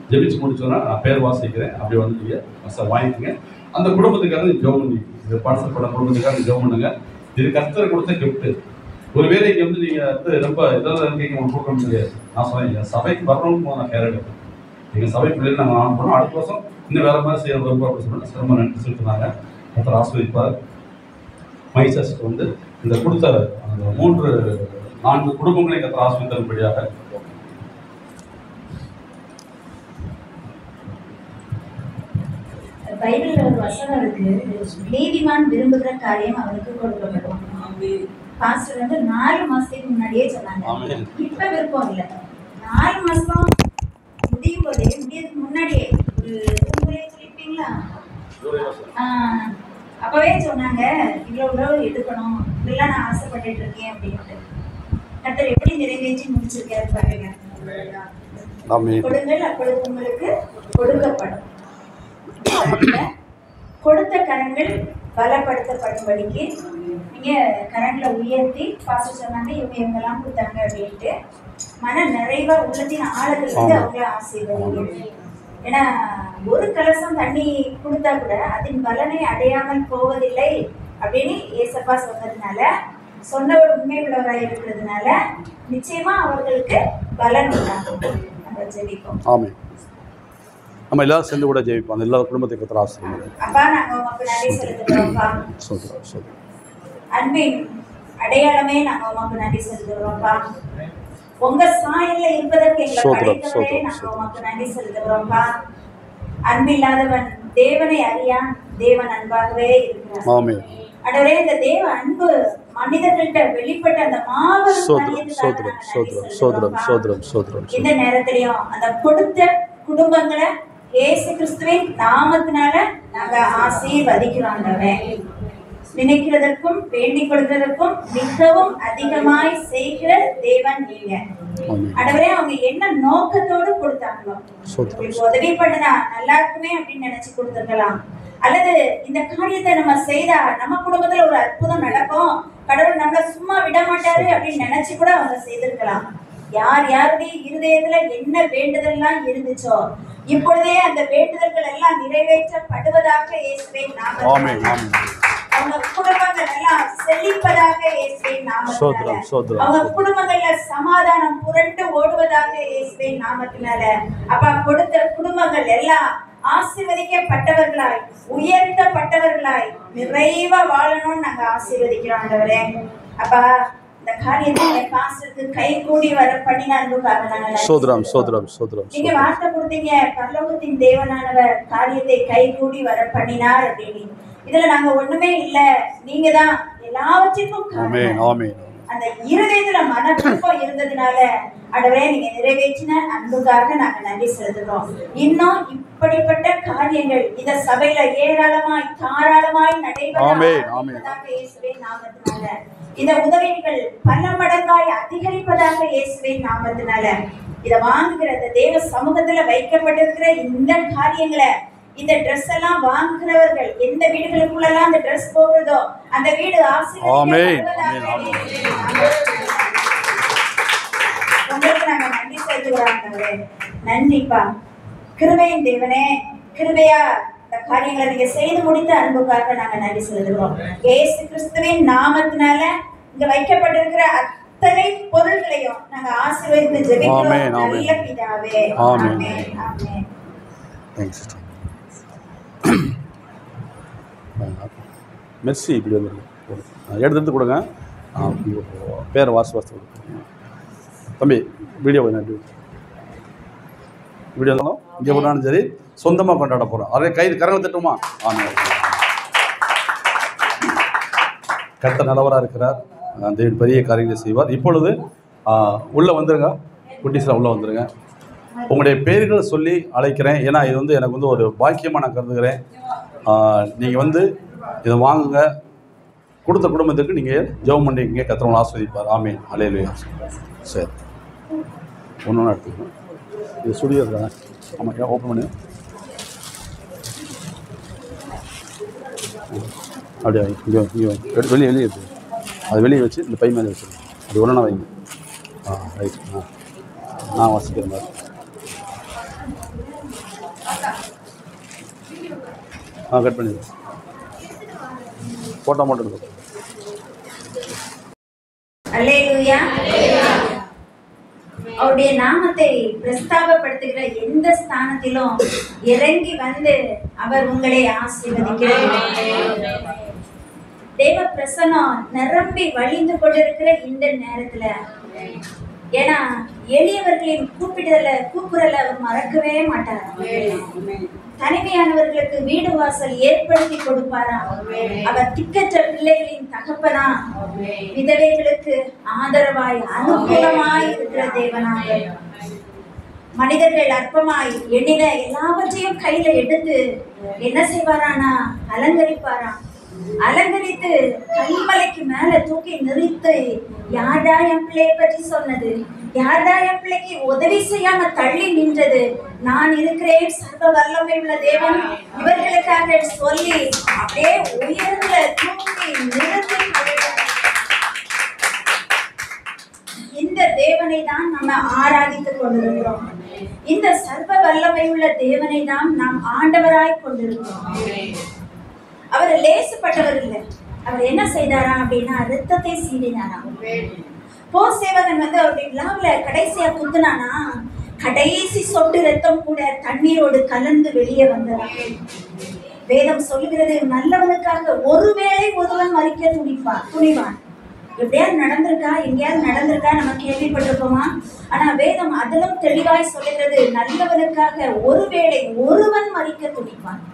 ஜெபிச்சு முடிச்சோன்னா நான் பேர் வாசிக்கிறேன் அப்படியே வந்து நீங்கள் சார் வாங்கிக்கோங்க. அந்த குடும்பத்துக்காக ஜெபம் பண்ணி இது பார்சல் பண்ண குடும்பத்துக்காக ஜெபம் பண்ணுங்க. இது கர்த்தர் கொடுத்த கிஃப்ட்டு. ஒரு வேலைக்கு வந்து நீங்கள் வந்து ரொம்ப இதெல்லாம் இருக்கீங்க உங்களுக்கு கொடுக்க முடியாது. நான் சொன்னேன் சபைக்கு வரணும்னு நான் கேர் எடுப்பேன். எங்கள் சபை பிள்ளைகள் நாங்கள் ஆன் பண்ணோம். அடுத்த வருஷம் இன்னும் வேறு மாதிரி செய்ய ரொம்ப அப்படின்னு சொல்லிட்டு சிரமம் நன்றி செலுத்தினாங்க. கர்த்தர் ஆசீர்வதிப்பார். மைசாஸ்க்கு வந்து இந்த கொடுத்த அந்த 4 குடும்பங்களை கர்த்தர் ஆசீர்வதித்தபடியாக பைபிள்ல ஒரு வசனம் இருக்கு, நீதிமான் விரும்புகிற காரியம் அவனுக்கு கொடுக்கப்படும். பாஸ்டர் வந்து 4 மாசத்துக்கு முன்னாடியே சொன்னாங்க. இப்ப விருப்பம் இல்லை, 4 மாசம் முடியறதுக்கு முன்னாடியே ஒரு சொல்லிருப்பீங்களா? அப்பவே சொன்னாங்க இவ்வளவு எடுக்கணும், இதெல்லாம் நான் ஆசைப்பட்டுட்டு இருக்கேன் அப்படின்ட்டு. கர்த்தர் எப்படி நிறைவேற்றி முடிச்சிருக்காரு பாருங்க. கொடுங்கள் அப்பொழுது உங்களுக்கு கொடுக்கப்படும். கொடுத்த கரங்கள் பலப்படுத்தப்படும்படிக்கு நீங்க கரங்களை உயர்த்தி பாஸ்டர் சொன்னாங்க இவங்கெல்லாம் கொடுத்தாங்க அப்படின்ட்டு மன நிறைவா உள்ளத்தின் ஆழத்துல இருந்து அவங்கள ஆசீர்வதிங்க. ஏன்னா ஒரு கலசம் தண்ணி கொடுத்தா கூட அதன் பலனை அடையாமல் போவதில்லை அப்படின்னு ஏசப்பா சொன்னதுனால, சொன்னவர் உண்மை உள்ளவராக இருக்கிறதுனால நிச்சயமா அவர்களுக்கு பலன் உண்டாகும். நம்ம ஜெபிப்போம். ஆமென். நம்ம எல்லாரும் சேர்ந்து கூட ஜெயிப்போம். அந்த எல்லா குடும்பத்தை கர்த்தர் ஆசீர்வதிப்பார். அப்பா நாங்க உமக்கு நன்றி செலுத்துறோம்ப்பா. சொல்றோம். அன்பின் அடையாளமே நாங்க உமக்கு நன்றி செலுத்துறோம்ப்பா. உங்க சாயல்ல இருப்பதற்கு எங்களை படைத்தவரே நாங்க உமக்கு நன்றி செலுத்துறோம்ப்பா. அன்பில்லாதவன் தேவனை அறியான், தேவன் அன்பாகவே இருக்கிறார். ஆமென். ஆண்டவரே இந்த தேவ அன்பு மனிதர்கள்ட்ட வெளிப்பட்ட அந்த மாபெரும் சோதரம் இந்த நேரத்திலையும் அந்த கொடுத்த குடும்பங்களை இயேசு கிறிஸ்துவின் நாமத்தினால நாங்க ஆசீர்வதிக்கிறோம். ஆண்டவரே நினைக்கிறதற்கும் வேண்டிக் கொள்வதற்கும் மிகவும் அதிகமாய் செய்கிற தேவன் நீங்க. ஆண்டவரே அவங்க என்ன நோக்கத்தோடு கொடுத்தாங்களோ, உதவி பண்ணுனா நல்லா இருக்குமே அப்படின்னு நினைச்சு கொடுத்துருக்கலாம். அல்லது இந்த காரியத்தை நம்ம செய்தா நம்ம குடும்பத்துல ஒரு அற்புதம் நடக்கும், கடவுள் நம்மள சும்மா விட மாட்டாரு அப்படின்னு நினைச்சு கூட அவங்க செய்திருக்கலாம். யாருடைய இருதயத்துல என்ன வேண்டுதல்லாம் இருந்துச்சோ இப்பொழுதே அந்த வேண்டுதல்கள் எல்லாம் நிறைவேற்றப்படுவதாக இயேசுவின் நாமத்தினால, அவங்க குடும்பங்கள் எல்லாம் செழிப்பதாக இயேசுவின் நாமத்தினால, அவங்க குடும்பங்கள்ல சமாதானம் புரண்டு ஓடுவதாக இயேசுவின் நாமத்தினால, அப்பா கொடுத்த குடும்பங்கள் எல்லாம் ஆசீர்வதிக்கப்பட்டவர்களாய் உயர்த்தப்பட்டவர்களாய் நிறைவா வாழணும்னு நாங்க ஆசீர்வதிக்கிறோம். ஆண்டவரே அப்பா இந்த காரியத்தை பாஸ்டருக்கு கை கூடி வர பண்ணின அன்புக்காக நாங்க சோதரம். நீங்க வார்த்தை கொடுத்தீங்க, பரலோகத்தின் தேவனானவர் காரியத்தை கை கூடி வர பண்ணினார் அப்படின்னு. இதுல நாங்க ஒண்ணுமே இல்ல, நீங்க தான் எல்லாவற்றிற்கும் காரணம். அந்த இருதயத்துல மனப்பூர்வம் இருந்ததுனால ஆண்டவரே நீங்க நிறைவேற்றின அன்புக்காக நாங்க நன்றி செலுத்துறோம். இன்னும் இப்படிப்பட்ட காரியங்கள் இந்த சபையில ஏராளமாய் தாராளமாய் நடைபெறுவதாக இயேசுவின் நாமத்தினால, இந்த உதவிகள் பல மடங்காய் அதிகரிப்பதாக இயேசுவின் நாமத்தினால, இத வாங்குகிற இந்த தேவ சமூகத்துல வைக்கப்பட்டிருக்கிற இந்த காரியங்களை, இந்த ட்ரெஸ் எல்லாம் வாங்குகிறவர்கள் எந்த வீடுகளுக்குள்ளெல்லாம் அந்த ட்ரெஸ் போகிறதோ அந்த வீடு ஆசீர்வதிக்கப்படுவதாக உங்களுக்கு நாங்க நன்றி செலுத்துகிறோம். நன்றிப்பா. கிருபையின் தேவனே, கிருபையா இந்த காரியங்களை நீங்க செய்து முடித்த அன்புக்காக நாங்க நன்றி செலுத்துகிறோம். இயேசு கிறிஸ்துவின் நாமத்தினால இங்க வைக்கப்பட்டிருக்கிற அத்தனை பொருள்களையும் நாங்க ஆசீர்வதித்து ஜெபிக்கிறோம். நல்ல பிதாவே. ஆமென். ஆமென். மெர்சி இப்படி வந்து எடுத்து கொடுங்க. பேரை வாசு தம்பி வீடியோ இருந்தாலும் இங்கே போனாலும் சரி சொந்தமாக கொண்டாட போகிறோம். அதே கரங்களை தட்டுமா? ஆமாம். கர்த்தர் நல்லவராக இருக்கிறார். தேவன் பெரிய காரியங்களை செய்வார். இப்பொழுது உள்ளே வந்துடுங்க, குட்டீஸ்லாம் உள்ளே வந்துடுங்க. உங்களுடைய பேர்களை சொல்லி அழைக்கிறேன். ஏன்னா இது வந்து எனக்கு வந்து ஒரு பாக்கியமாக நான் கருதுகிறேன். நீங்கள் இதை வாங்குங்க. கொடுத்த குடும்பத்துக்கு நீங்கள் ஜெபம் பண்ணிக்கங்க. கர்த்தர் ஆஸ்வதிப்பார். ஆமென். அல்லேலூயா. சரி, ஒன்று எடுத்துக்கணும். இது சுடியோ இருக்காங்க. ஆமாம், ஓப்பன் பண்ணி அப்படியே இங்கே வெளியே இருக்கு. அது வெளியே வச்சு இந்த பை மேலே வச்சுருங்க. அது ஒன்றா வைங்க. ரைட். நான் வாசிக்கிற மாதிரி. கட் பண்ணிடுங்க. ஃபோட்டோ மட்டும் இருக்கும். அல்லேலூயா. அவருடைய நாமத்தை பிரஸ்தாபப்படுத்துகிற எந்த ஸ்தானத்திலும் இறங்கி அவர் உங்களை ஆசீர்வதிக்கிறார். தேவ பிரசன்னம் நிரம்பி வழிந்து கொண்டிருக்கிற இந்த நேரத்துல, ஏன்னா எளியவர்களின் கூப்பிடுறல அவர் மறக்கவே மாட்டார். தனிமையானவர்களுக்கு வீடு வாசல் ஏற்படுத்தி கொடுப்பாரா. அவர் திக்கற்ற பிள்ளைகளின் தகப்பனா, விதவைகளுக்கு ஆதரவாய் அனுகூலமாய் இருக்கிற தேவனாக, மனிதர்கள் அற்பமாய் எண்ணின எல்லாவற்றையும் கையில எடுத்து என்ன செய்வாரானா அலங்கரிப்பாரா. அலங்கரித்து கல்மலைக்கு மேல தூக்கி நிறுத்து, யாரா என் பிள்ளையை பற்றி சொன்னது, யாரா என் பிள்ளைக்கு உதவி செய்யாம தள்ளி நின்றது, நான் இருக்கிறேன் சர்வ வல்லமை உள்ள தேவன் இவர்களுக்காக சொல்லி அப்படியே உயர்ந்த தூக்கி நிறுத்தி இந்த தேவனை தான் நம்ம ஆராதித்துக் கொண்டிருக்கிறோம். இந்த சர்வ வல்லமை உள்ள தேவனை தான் நாம் ஆண்டவராய் கொண்டிருக்கிறோம். அவர் லேசுப்பட்டவர் இல்லை. அவர் என்ன செய்தாரா அப்படின்னா ரத்தத்தை சீடினாராம். போர் சேவகன் அவருடைய விழாவுல கடைசியா குத்துனானா, கடைசி சொட்டு ரத்தம் கூட தண்ணீரோடு கலந்து வெளியே வந்ததா. வேதம் சொல்லுகிறது, நல்லவனுக்காக ஒருவேளை ஒருவன் மறிக்க துணிவான். எப்படியாவது நடந்திருக்கா, எங்கேயாவது நடந்திருக்கா நம்ம கேள்விப்பட்டிருக்கோமா? ஆனா வேதம் அதிலும் தெளிவாய் சொல்லுகிறது, நல்லவனுக்காக ஒருவேளை ஒருவன் மறிக்க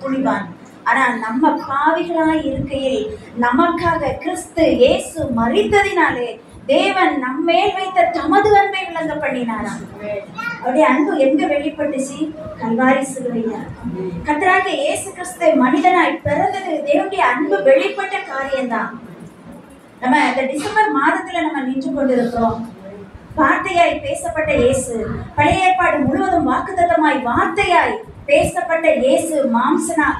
துணிவான். ஆனா நம்ம பாவிகளாய் இருக்கையில் நமக்காக கிறிஸ்து இயேசு மரித்ததினாலே தேவன் நம்மேல் வைத்த தமது அன்பை விளங்க பண்ணினாராம். அவருடைய அன்பு எங்க வெளிப்பட்டுச்சு? கல்வாரி சிலுவையில. கர்த்தராகிய இயேசு கிறிஸ்து மனிதனாய் பிறந்தது தேவனுடைய அன்பு வெளிப்பட்ட காரியம்தான். நம்ம இந்த டிசம்பர் மாதத்துல நம்ம நின்று கொண்டிருக்கிறோம். வார்த்தையாய் பேசப்பட்ட இயேசு, பழைய ஏற்பாடு முழுவதும் வாக்குத்தத்தமாய் வார்த்தையாய் பேசப்பட்ட இயேசு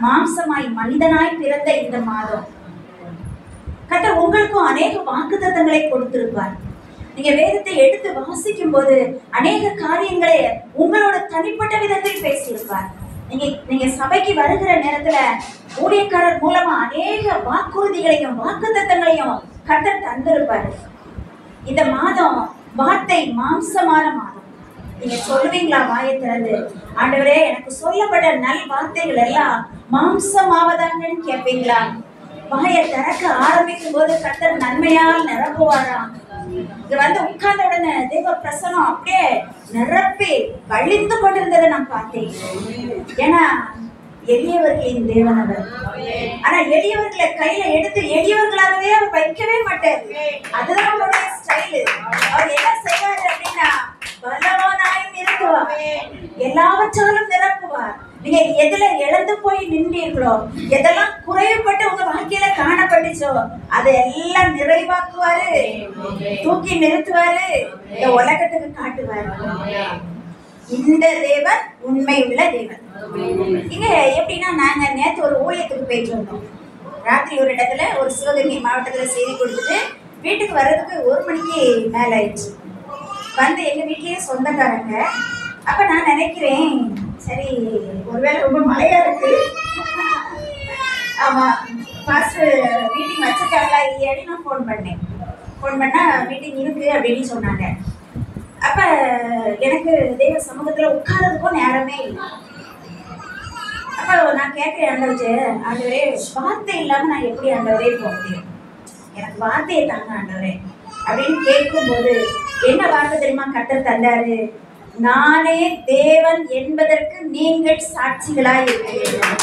மாம்சமாய் மனிதனாய் பிறந்த இந்த மாதம் கர்த்தர் உங்களுக்கும் அநேக வாக்குத்தத்தங்களை கொடுத்திருப்பார். நீங்க வேதத்தை எடுத்து வாசிக்கும் போது அநேக காரியங்களை உங்களோட தனிப்பட்ட விதத்தில் பேசியிருப்பார். நீங்க சபைக்கு வருகிற நேரத்துல ஊழியக்காரர் மூலமா அநேக வாக்குறுதிகளையும் வாக்குத்தத்தங்களையும் கர்த்தர் தந்திருப்பாரு. இந்த மாதம் வார்த்தை மாம்சமான மாதம். நீங்க சொல்லுவீங்களா வாயை திறந்து, ஆண்டவரே எனக்கு சொல்லப்பட்ட நல் வார்த்தைகள் எல்லாம் மாம்சமாவதாங்கன்னு கேட்பீங்களா? வாயை திறக்க ஆரம்பிக்கும் போது கர்த்தர் நன்மையால் நிரப்புவாராம். இங்க உட்கார்ந்த உடனே தேவ பிரசனம் அப்படியே நிரப்பி வழிந்து கொண்டிருந்ததை நான் பார்த்தேன். ஏன்னா எளியவர்களின் தேவன் அவர். ஆனா எளியவர்களை கையில எடுத்து எளியவர்களாகவே அவர் வைக்கவே மாட்டார். அதுதான் அவருடைய ஸ்டைலு. அவர் என்ன செய்வார் அப்படின்னா பலவானாய் நிரப்புவார், எல்லாவற்றாலும் நிரப்புவார். நீங்க எதுல இழந்து போய் நின்றீர்களோ, எதெல்லாம் குறைவுபட்டு உங்க வாழ்க்கையில காணப்பட்டுச்சோ அதெல்லாம் நிறைவாக்குவாரு, தூக்கி நிறுத்துவாரு, இந்த உலகத்துக்கு காட்டுவாரு. இந்த தேவன் உண்மை உள்ள தேவன். இங்க எப்படின்னா, நாங்க நேற்று ஒரு ஊழியத்துக்கு போயிட்டு வந்தோம். ராத்திரி ஒரு இடத்துல ஒரு சிவகங்கை மாவட்டத்துல செய்தி கொடுத்துட்டு வீட்டுக்கு வர்றதுக்கு 1 மணிக்கு மேல ஆயிடுச்சு. எங்க வீட்லயே சொந்தக்காரங்க. அப்ப நான் நினைக்கிறேன், சரி ஒருவேளை ரொம்ப மழையா இருக்கு, ஆமா பாஸ்டர் மீட்டிங் வச்சிருக்காங்களா இல்லையாடி நான் ஃபோன் பண்ணா மீட்டிங் இருக்கு அப்படின்னு சொன்னாங்க. அப்ப எனக்கு தெய்வ சமூகத்துல உட்கார்றதுக்கும் நேரமே இல்லை. அப்ப நான் கேட்கிறேன், ஆண்டவரே வார்த்தை இல்லாம நான் எப்படி ஆண்டவரே போக முடியும், எனக்கு வார்த்தையை தாங்க ஆண்டவரே அப்படின்னு கேட்கும்போது என்ன வார்த்தை தெரியுமா கர்த்தர் தந்தாரு? நானே தேவன் என்பதற்கு நீங்கள் சாட்சிகளாய் இருக்கிறீர்கள்.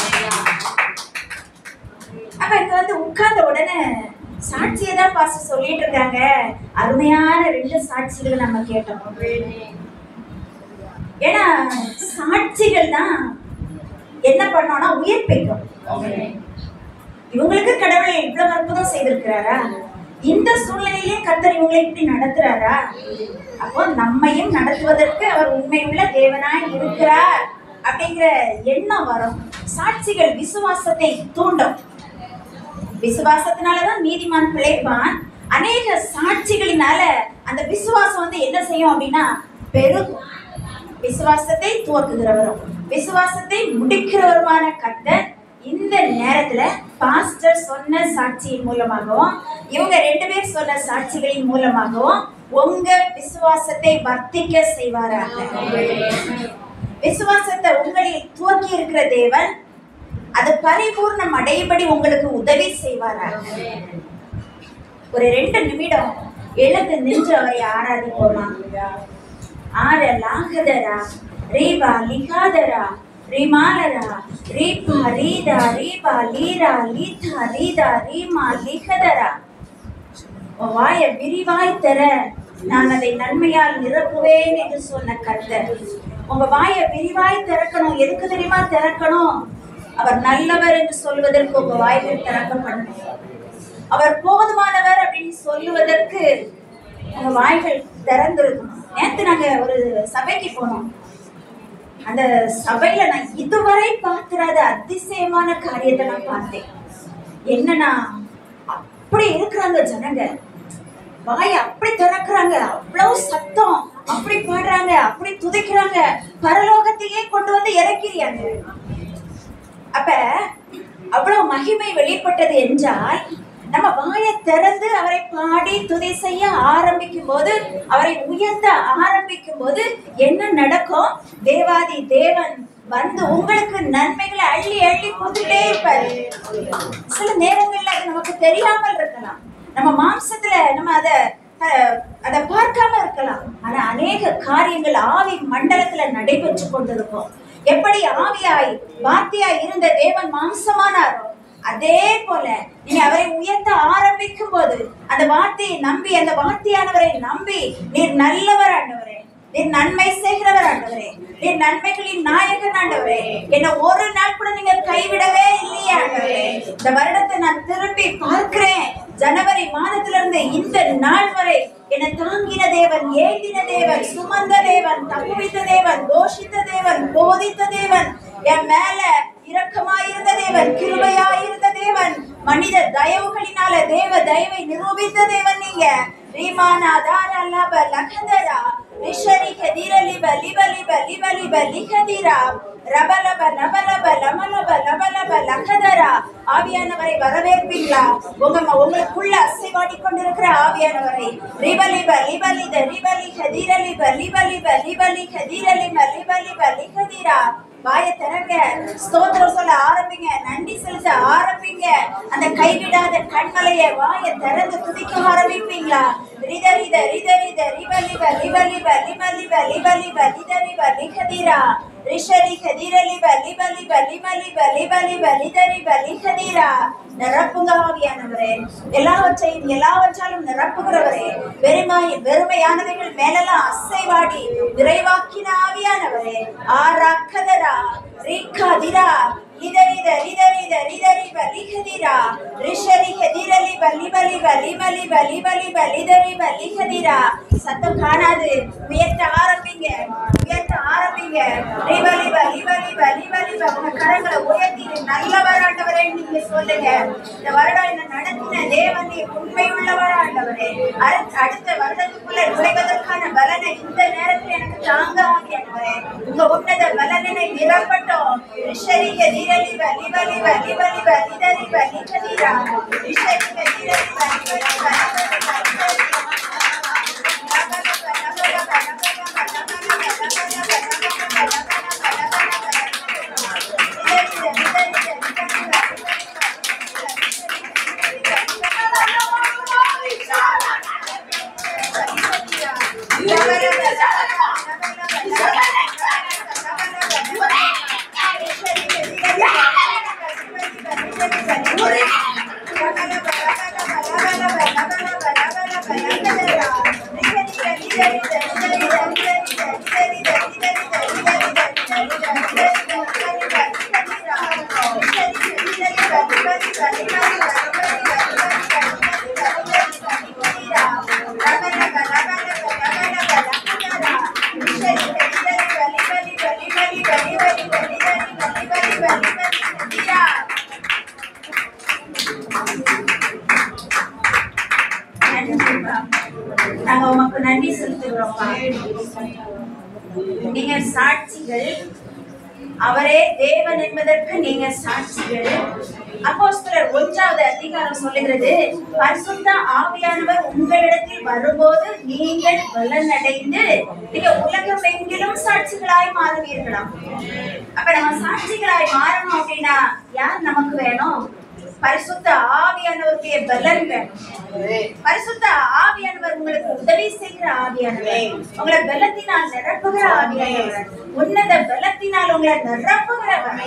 அப்ப இங்க உட்கார்ந்த உடனே சாட்சியை தான் பாஸ்டர் சொல்லிட்டு இருக்காங்க. அருமையான 2 சாட்சிகளை நம்ம கேட்டோம். ஏன்னா சாட்சிகள் தான் என்ன பண்ணோம்னா உயிர்ப்பிக்கும். இவங்களுக்கு கடவுள் இவ்வளவு அற்புதம் செய்திருக்கிறாரா, இந்த சூழ்நிலையிலே கர்த்தர் இவங்களை இப்படி நடத்துறாரா, அப்போ நம்மையும் நடத்துவதற்கு அவர் உண்மையுள்ள தேவனாய் இருக்கிறார் அப்படிங்கிற எண்ணம் வரும். சாட்சிகள் விசுவாசத்தை தூண்டும். விசுவாசத்தினாலதான் நீதிமான் பிழைப்பான். அநேக சாட்சிகளினால அந்த விசுவாசம் என்ன செய்யும் அப்படின்னா பெருகும். விசுவாசத்தை துவக்குகிறவரும் விசுவாசத்தை முடிக்கிறவருமான கர்த்தர் இந்த நேரத்துல பாஸ்டர் சொன்ன சாட்சியின் மூலமாகவும் இவங்க 2 பேர் சொன்ன சாட்சிகளின் மூலமாகவும் உங்க விசுவாசத்தை வர்த்திக்க செய்வாராக. விசுவாசத்தை உங்களில் துவக்கி இருக்கிற தேவன் அது பரிபூர்ணம் அடையும்படி உங்களுக்கு உதவி செய்வாராக. ஒரு 2 நிமிடம் எழுந்து நின்று அவரை ஆராதிப்போமா? ஆரலாகதரா ரீபா லிகாதரா ரிமாலரா ரீபா ரீதா ரீபா லீரா லீதா ரீதா ரீமா லிகதரா. வாயை விரிவாய் தர நான் அதை நன்மையால் நிரப்புவேன் என்று சொன்ன கர்த்தர் உங்க வாயை விரிவாய் திறக்கணும். எதுக்கு தெரியுமா திறக்கணும்? அவர் நல்லவர் என்று சொல்வதற்கு உங்க வாய்கள் திறக்கப்படணும். அவர் போதுமானவர் அப்படின்னு சொல்லுவதற்கு உங்க வாய்கள் திறந்திருக்கணும். நேற்று நாங்க ஒரு சபைக்கு போனோம். அந்த சபையில நான் இதுவரை பார்க்கிறாத அதிசயமான காரியத்தை நான் பார்த்தேன். என்னன்னா அப்படி இருக்கிறாங்க ஜனங்க, வாயை அப்படி திறக்கிறாங்க, அவ்வளவு சத்தம், அப்படி பாடுறாங்க, அப்படி துதிக்கிறாங்க, பரலோகத்தையே கொண்டு வந்து இறக்கிறாங்க. அப்ப அவ்வளவு மகிமை வெளிப்பட்டது என்றால் நம்ம வாயை திறந்து அவரை பாடி துதி செய்ய ஆரம்பிக்கும் போது, அவரை உயர்த்த ஆரம்பிக்கும் போது என்ன நடக்கும்? தேவாதி தேவன் வந்து உங்களுக்கு நன்மைகளை அள்ளி அள்ளி கொடுத்துட்டே இருப்பாரு. சில நேரங்கள்ல அது நமக்கு தெரியாமல் இருக்கலாம், நம்ம மாம்சத்துல நம்ம அதை பார்க்காம இருக்கலாம். ஆனா அநேக காரியங்கள் ஆவி மண்டலத்துல நடைபெற்று கொண்டிருக்கும். எப்படி ஆவியாய் வார்த்தையாய் இருந்த தேவன் மாம்சமானாரோ அதே போல நீங்க அவரை உயர்த்த ஆரம்பிக்கும் போது அந்த வார்த்தையை நம்பி, அந்த வார்த்தையானவரை நம்பி, நீர் நல்லவர் ஆண்டவரே, நீர் நன்மை செய்கிறவர் ஆண்டவரே, நீர் நன்மைகளின் நாயகன் ஆண்டவரே, என்ன ஒரு நாள் கூட நீங்க கைவிடவே இல்லையே ஆண்டவரே. இந்த வருடத்தை நான் திரும்பி பார்க்கிறேன். ஜனவரி மாதத்திலிருந்து இந்த நாள் வரை என்னை தாங்கின தேவன், ஏந்தின தேவன், சுமந்த தேவன், தப்புவித்த தேவன், தோஷித்த தேவன், போதித்த தேவன், என் மேல இரக்கமாயிருந்த தேவன், கிருபையாயிருந்த தேவன், மனித தயவுகளினால தேவ தயவை நிரூபித்த தேவன் நீங்க. ரீமானா தாரா லப லகதரா ரிஷரி கதிரலிப லிபலிப லிபலிப லிகதிரா ரபலப லபலப லமலப லபலப லகதரா. ஆவியானவரை வரவேற்பீங்களா? உங்களுக்குள்ள அசைவாடி கொண்டிருக்கிற ஆவியானவரை ரிபலிப லிபலித ரிபலி கதிரலிப லிபலிப லிபலி கதிரலிப லிபலிப லிகதிரா. வாயை திறங்க, ஸ்தோத்திரம் சொல்ல ஆரம்பிங்க, நன்றி செலுத்த ஆரம்பிங்க. அந்த கைவிடாத கண்மலையை வாயை திறந்து துதிக்க ஆரம்பிப்பீங்களா? ரிதரித ரிதரித ரிபலிப லிபலிப லிபலிப லிபலிப லிதரிப லிகதிரா ரிஷரி கதிரலிப லிபலிப லிபலிப லிபலிப லிதரிப லிகதிரா. நிரப்புங்க ஆவியானவரே, எல்லாவற்றாலும் நிரப்புகிறவரே, வெறுமையானவைகள் மேலெல்லாம் அசைவாடி நிறைவாக்கின ஆவியானவரே, ஆராக்கதரா ரீகாதிரா லிதரித ரிதரித ரிதரிப லிகதிரா ரிஷரி கதிரலிப லிபலிப லிபலிப லிபலிப லிதரிப லிகதிரா. சத்தம் காணாது, உயர்த்த ஆரம்பிங்க, உயர்த்த ஆரம்பிங்க. லிபலிப லிபலிப லிபலிப. உங்க கரங்களை உயர்த்தி நல்லவர் ஆண்டவரே நீங்க சொல்லுங்க. இந்த வருடம் என்ன நடத்தின தேவன் நீர் உண்மையுள்ளவர் ஆண்டவரே. அடுத்த வருடத்துக்குள்ள நுழைவதற்கான பலனை இந்த நேரத்தில் எனக்கு தாங்க ஆண்டவரே. உங்க உன்னத பலனை நிரப்பட்டும். ரிஷரி கதிரலிப லிபலிப லிபலிப லிதரிப லிகதிரா ரிஷரி கதிரலிப லிபலிப நாங்க உமக்கு நன்றி செலுத்துகிறோம்ப்பா. நீங்க சாட்சிகள், அவரே தேவன் என்பதற்கு நீங்க சாட்சிகள். அப்போஸ்தலர் 1வது அதிகாரம் சொல்லுகிறது, பரிசுத்த ஆவியானவர் உங்களிடத்தில் வரும்போது நீங்கள் பலனடைந்து நீங்க உலகம் எங்கிலும் சாட்சிகளாய் மாறுவீர்களாம். அப்ப நம்ம சாட்சிகளாய் மாறணும் அப்படின்னா யார் நமக்கு வேணும்? பரிசுத்த ஆவியானவருடைய பலன் வேணும். பரிசுத்த ஆவியானவர் உங்களுக்கு உதவி செய்கிற ஆவியானவர், உங்களை பலத்தினால் நிரப்புகிற ஆவியானவர், உன்னத பலத்தினால் உங்களை நிரப்புகிறவர்.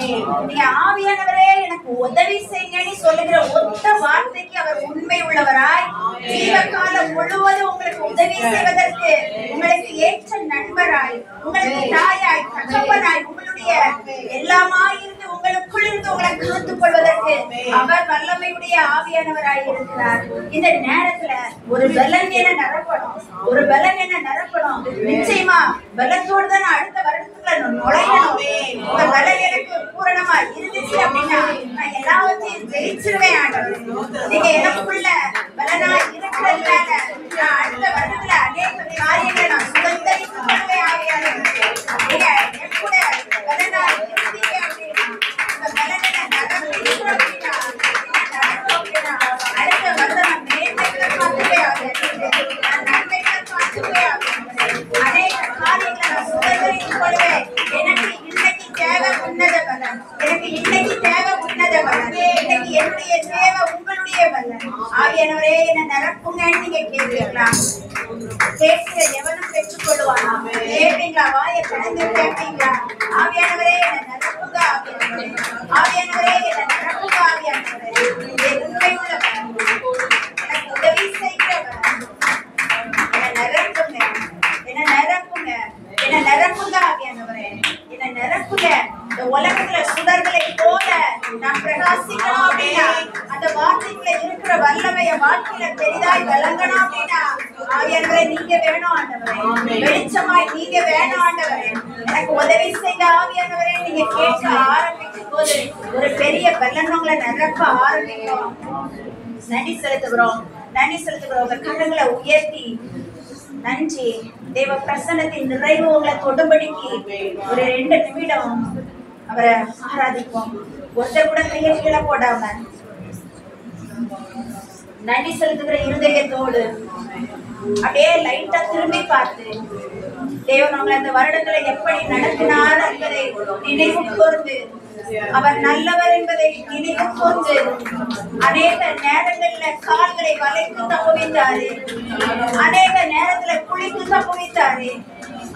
நீங்க ஆவியானவரே எனக்கு உதவி செய்யுங்கன்னு சொல்லுகிற ஒத்த வார்த்தைக்கு அவர் உண்மை உள்ளவராய் ஜீவகாலம் முழுவதும் உங்களுக்கு உதவி செய்வதற்கு, உங்களுக்கு ஏற்ற நண்பராய், உங்களுக்கு தாயாய், தகப்பனாய், உங்களுடைய எல்லாமாய் இருந்து உங்களுக்குள் இருந்து உங்களை காத்துக் கொள்வதற்கு அவர் வல்லமையுடைய ஆவியானவராய் இருக்கிறார். இந்த நேரத்துல ஒரு பலன் என நிரப்பணும், ஒரு பலன் என நிரப்பணும். நிச்சயமா பலத்தோடு தான் அடுத்த வருடத்துக்குள்ள நுழையணும். இந்த பலன் எனக்கு பூரணமா இருந்துச்சு அப்படின்னா நான் எல்லாவற்றையும் ஜெயிச்சிருவேன் ஆண்டவரே. நீங்க எனக்குள்ள பலனா இருக்கிறதுனால நான் அடுத்த வருடத்துல அநேக காரியங்களை நான் சுதந்திரித்துக் கொள்வேன் ஆவியானவரே. நீங்க என் கூட பலனா இருந்தீங்க அப்படின்னா, இந்த பலனை நடக்கிறீங்க அப்படின்னா அடுத்த வருடம் நான் மேன்மைகளை பார்த்துவே ஆகிறேன், நான் நன்மைகளை பார்த்துவே ஆகிறேன், அநேக காரியங்களை நான் சுதந்திரித்துக் கொள்வேன். எனக்கு இன்னைக்கு தேவை உன்னத பலன், எனக்கு இன்னைக்கு தேவை உன்னத பலன், இன்னைக்கு என்னுடைய தேவை உங்களுடைய பலன். ஆவியானவரே என்னை நிரப்புங்கன்னு நீங்க கேட்பீங்களா? கேட்கிற எவனும் பெற்றுக் கொள்வானா? கேட்பீங்களா? வாயை திறந்து கேட்பீங்களா? ஆவியானவரே என்னை நிரப்புங்க, ஆவியானவரே, ஆவியானவரே என்னை நிரப்புங்க, ஆவியானவரே, உண்மை உள்ளவர், எனக்கு உதவி செய்கிறவர், என்னை நிரப்புங்க, என்னை நிரப்புங்க, என்னை நிரப்புங்க ஆவியானவரே, என்னை நிரப்புங்க. இந்த உலகத்துல சுடர்களை போல நான் பிரகாசிக்கணும் அப்படின்னா, அந்த வார்த்தைக்குள்ள இருக்கிற வல்லமைய வாழ்க்கையில பெரிதாய் விளங்கணும் அப்படின்னா ஆவியானவரே நீங்க வேணும் ஆண்டவரே, வெளிச்சமாய் நீங்க வேணும் ஆண்டவரே, எனக்கு உதவி செய்த ஆவியானவரே. நீங்க கேட்க ஆரம்பிக்கும் போது ஒரு பெரிய பலன் உங்களை நிரப்ப ஆரம்பிக்கும். நன்றி செலுத்துகிறோம், நன்றி செலுத்துகிறோம். உங்க கரங்களை உயர்த்தி நன்றி. தேவ பிரசன்னத்தின் நிறைவு உங்களை தொடும்படிக்கு ஒரு 2 நிமிடம் அவரை ஆராதிப்போம். ஒருத்தர் கூட கையை கீழே போடாம நன்றி செலுத்துகிற இருதயத்தோடு அப்படியே லைட்டா திரும்பி பார்த்து தேவன் உங்களை இந்த வருடங்களை எப்படி நடத்தினார் என்பதை நினைவு கூர்ந்து, அவர் நல்லவர் என்பதை நினைவு கூர்ந்து, அநேக நேரங்கள்ல கால்களை வளைத்து தப்புவித்தாரு, அநேக நேரத்துல குளித்து தப்புவித்தாரு,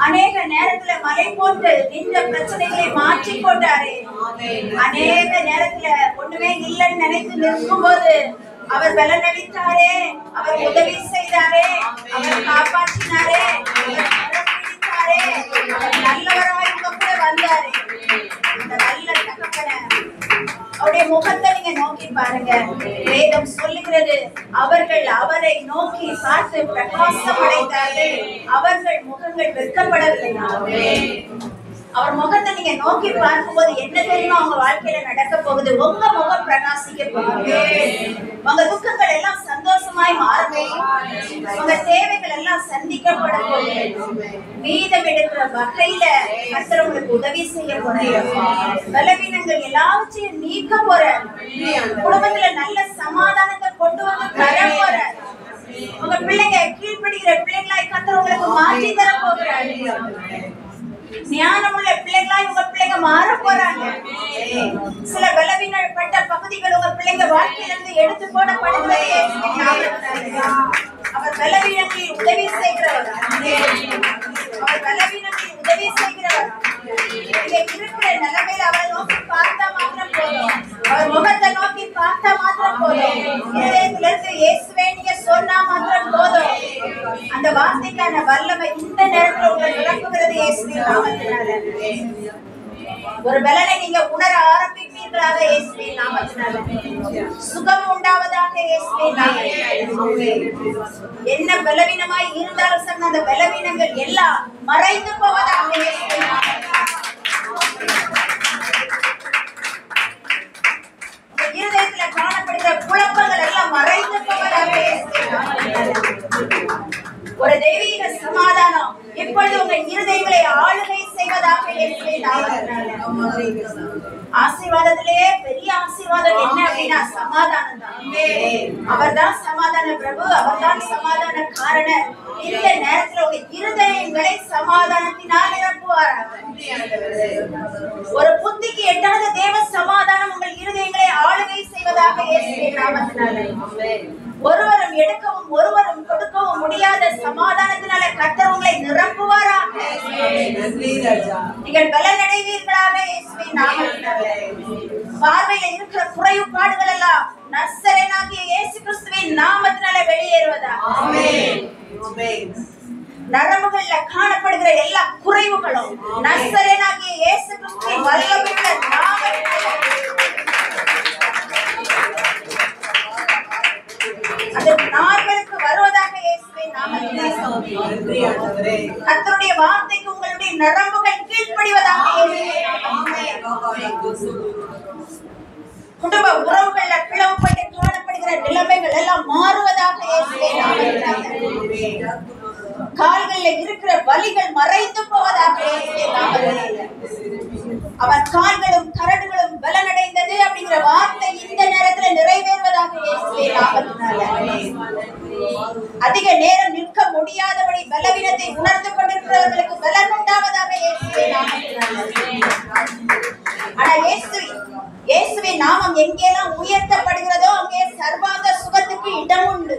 அநேக நேரத்துல மலை போன்று நின்ற பிரச்சனைகளை மாற்றி கொண்டாரு, அநேக நேரத்துல ஒண்ணுமே இல்லைன்னு நினைத்து நிற்கும் போது அவர் பலனளித்தாரே, அவர் உதவி செய்தாரே, அவர் காப்பாற்றினாரே, அவர் நல்லவராய் உங்க கூட வந்தாரு. அந்த நல்ல தகப்பனை அவருடைய முகத்தை நீங்க நோக்கி பாருங்க. வேதம் சொல்லுகிறது, அவர்கள் அவரை நோக்கி பார்த்து பிரகாசம் அடைந்தார்கள், அவர்கள் முகங்கள் வெட்கப்படவில்லை. அவர் முகத்தை நீங்க நோக்கி பார்க்கும்போது என்ன தெரியுமா உங்க வாழ்க்கையில நடக்க போகுது? உங்க முகம் பிரகாசிக்க போகுது, உங்க துக்கங்கள் எல்லாம் சந்தோஷமாய் மாறும், உங்க தேவைகள் எல்லாம் சந்திக்கப்பட போகுது. மீதம் எடுக்கிற வகையில கர்த்தர் உங்களுக்கு உதவி செய்ய போறார். பலவீனங்கள் எல்லாவற்றையும் நீக்க போறார். குடும்பத்துல நல்ல சமாதானத்தை கொண்டு வந்து தர போறார். உங்க பிள்ளைங்க கீழ்ப்படுகிற பிள்ளைங்களாய் கர்த்தர் உங்களுக்கு மாற்றி தர போகிறார். ஞானமுள்ள பிள்ளைகளாய் உங்க பிள்ளைங்க மாற போறாங்க. சில பலவீனப்பட்ட பகுதிகள் உங்க பிள்ளைங்க வாழ்க்கையிலிருந்து எடுத்து போடப்படுகிறது. அவர் பலவீனங்களில் உதவி செய்கிறவர், அவர் பலவீனங்களில் உதவி செய்கிறவர். நீங்க இருக்கிற நிலைமையில அவரை நோக்கி பார்த்தா மாத்திரம் போதும், அவர் முகத்தை நோக்கி பார்த்தா மாத்திரம் போதும், இதயத்திலிருந்து இயேசுவே நீங்க சொன்னா மாத்திரம் போதும். அந்த வார்த்தைக்கான வல்லமை இந்த நேரத்தில் உங்களை நிரப்புகிறது இயேசுவின் நாமத்தினால. ஒரு பலனை நீங்க உணர ஆரம்பிப்பீர்களாக இயேசுவின் நாமத்தினால. சுகம் உண்டாவதாக இயேசுவின் நாமத்தினால. என்ன பலவீனமாய் இருந்தாலும் சரி, அந்த பலவீனங்கள் எல்லாம் மறைந்து போவதாக இயேசுவின் நாமத்தினால. இருதயத்துல காணப்படுகிற குழப்பங்கள் எல்லாம் மறைந்து போவதாக இயேசுவின் நாமத்தினால. ஒரு பெறுவதாக இயேசுவின் நாமத்தினால. ஆசீர்வாதத்திலேயே பெரிய ஆசீர்வாதம் என்ன அப்படின்னா சமாதானம் தான். அவர்தான் சமாதான பிரபு, அவர்தான் சமாதான காரணர். இந்த நேரத்துல உங்க இருதயங்களை சமாதானத்தினால் நிரப்புவாராக. ஒரு புத்திக்கு எட்டாத தேவ சமாதானம் உங்கள் இருதயங்களை ஆளுகை செய்வதாக இயேசுவின் நாமத்தினால. ஒருவரும் எடுக்கவும் ஒருவரும் கொடுக்கவும் முடியாத சமாதானத்தினால கர்த்தர் உங்களை நிரப்புவாராக. நீங்கள் பலனடைவீர்களாக இயேசுவின் நாமத்தினால. பார்வையில இருக்கிற குறைபாடுகள் எல்லாம் நசரேயனாகிய இயேசு கிறிஸ்துவின் நாமத்தினால வெளியேறுவதாக. நரம்புகள்ல காணப்படுகிற எல்லா குறைவுகளும் நசரேயனாகிய இயேசு கிறிஸ்துவின் வல்லமையுள்ள நாமத்தினால அது நார்களுக்கு வருவதாக இயேசுவின் நாமத்தினால. கர்த்தருடைய வார்த்தைக்கு உங்களுடைய நரம்புகள் கீழ்ப்படிவதாக இயேசுவின் நாமத்தினால. குடும்ப உறவுகள்ல பிளவுபட்டு காணப்படுகிற நிலைமைகள் எல்லாம் மாறுவதாக இயேசுவின் நாமத்தினால. கால்கள்ல இருக்கிற வலிகள் மறைந்து போவதாக இயேசுவின் நாமத்தினால. அவர் கால்களும் கரடுகளும் பலனடைந்தது அப்படிங்கிற வார்த்தை இந்த நேரத்துல நிறைவேறுவதாக இயேசுவின் நாமத்தினால. அதிக நேரம் நிற்க முடியாதபடி பலவீனத்தை உணர்ந்து கொண்டிருக்கிறவர்களுக்கு பலன் உண்டாவதாக இயேசுவின் நாமத்தினால. ஆனா இயேசுவின் நாமம் எங்கெல்லாம் உயர்த்தப்படுகிறதோ அங்கே சர்வாங்க சுகத்துக்கு இடம் உண்டு.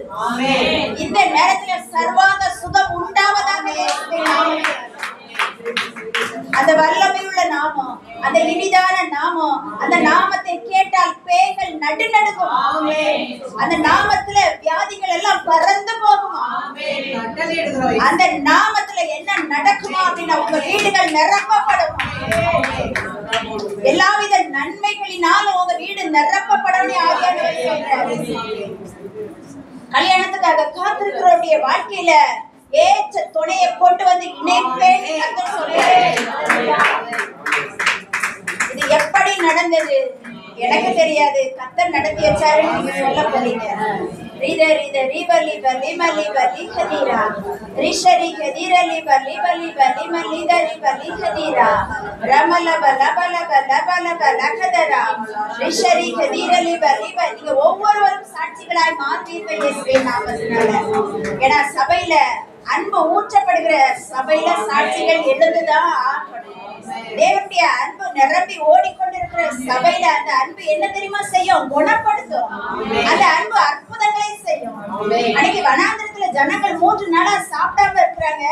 இந்த நேரத்துல சர்வாங்க சுகம் உண்டாவதாக இயேசுவின் நாமத்தினால. அந்த வல்லமையுள்ள நாமம், அந்த இனிதான நாமம், அந்த நாமத்தை கேட்டால் பேய்கள் நடுநடுங்கும். அந்த நாமத்துல வியாதிகள் எல்லாம் பறந்து போகுமா? அந்த நாமத்துல என்ன நடக்குமா அப்படின்னா உங்க வீடுகள் நிரப்பப்படும். எல்லாவித நன்மைகளினாலும் உங்க வீடு நிரப்பப்படும். கல்யாணத்துக்காக காத்திருக்கிறவருடைய வாழ்க்கையில ஏற்ற துணையை கொண்டு வந்து இணைப்பேன். இது எப்படி நடந்தது எனக்கு தெரியாது, கர்த்தர் நடத்தி வச்சாரு. நீங்க சொல்ல போறீங்க. ஒவ்வொருவரும் சாட்சிகளாய் மாறுவீர்கள் இயேசுவின் நாமத்தினால. ஏன்னா சபையில அன்பு ஊற்றப்படுகிற சபையில சாட்சிகள் எழுந்துதான் ஆகணும். தேவனுடைய அன்பு நிரம்பி ஓடிக்கொண்டிருக்கிற சபையில அந்த அன்பு என்ன தெரியுமா செய்யும்? குணப்படுத்தும். அந்த அன்பு அற்புதங்களை செய்யும். அன்னைக்கு வனாந்திரத்துல ஜனங்கள் 3 நாளா சாப்பிடாம இருக்கிறாங்க.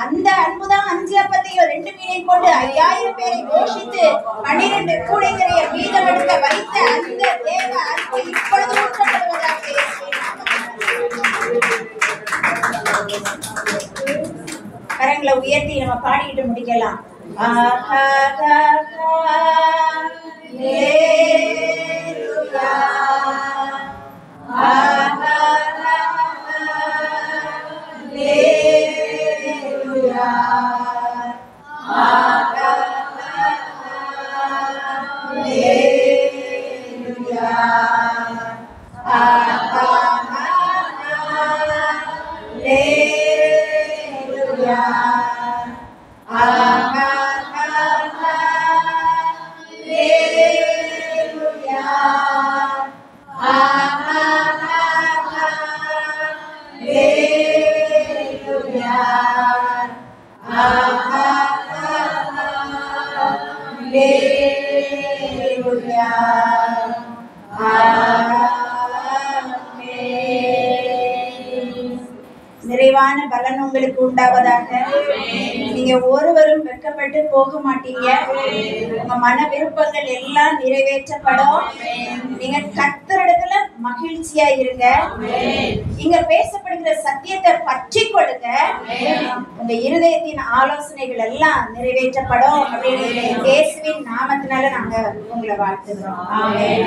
அந்த அன்புதான் 5 அப்பத்தையும் 2 மீனையும் கொண்டு 5000 பேரை போஷித்து 12 கூடைகளை மீதம் எடுக்க வைத்த அந்த தேவ அன்பு இப்பொழுது ஊற்றப்படுவதாக கரங்களை உயர்த்தி நம்ம பாடிக்கிட்டு முடிக்கலாம். நிறைவான பலன் உங்களுக்கு உண்டாவதாக. நீங்க ஒருவரும் வெட்கப்பட்டு போக மாட்டீங்க. உங்க மன விருப்பங்கள் எல்லாம் நிறைவேற்றப்படும். நீங்க கர்த்தரிடத்துல மகிழ்ச்சியா இருங்க. இங்க பேசப்படுகிற சத்தியத்தை பற்றி கொடுங்க. உங்க இருதயத்தின் ஆலோசனைகள் எல்லாம் நிறைவேற்றப்படும் அப்படின்னு இயேசுவின் நாமத்தினால நாங்க உங்களை வாழ்த்துகிறோம். ஆமென்.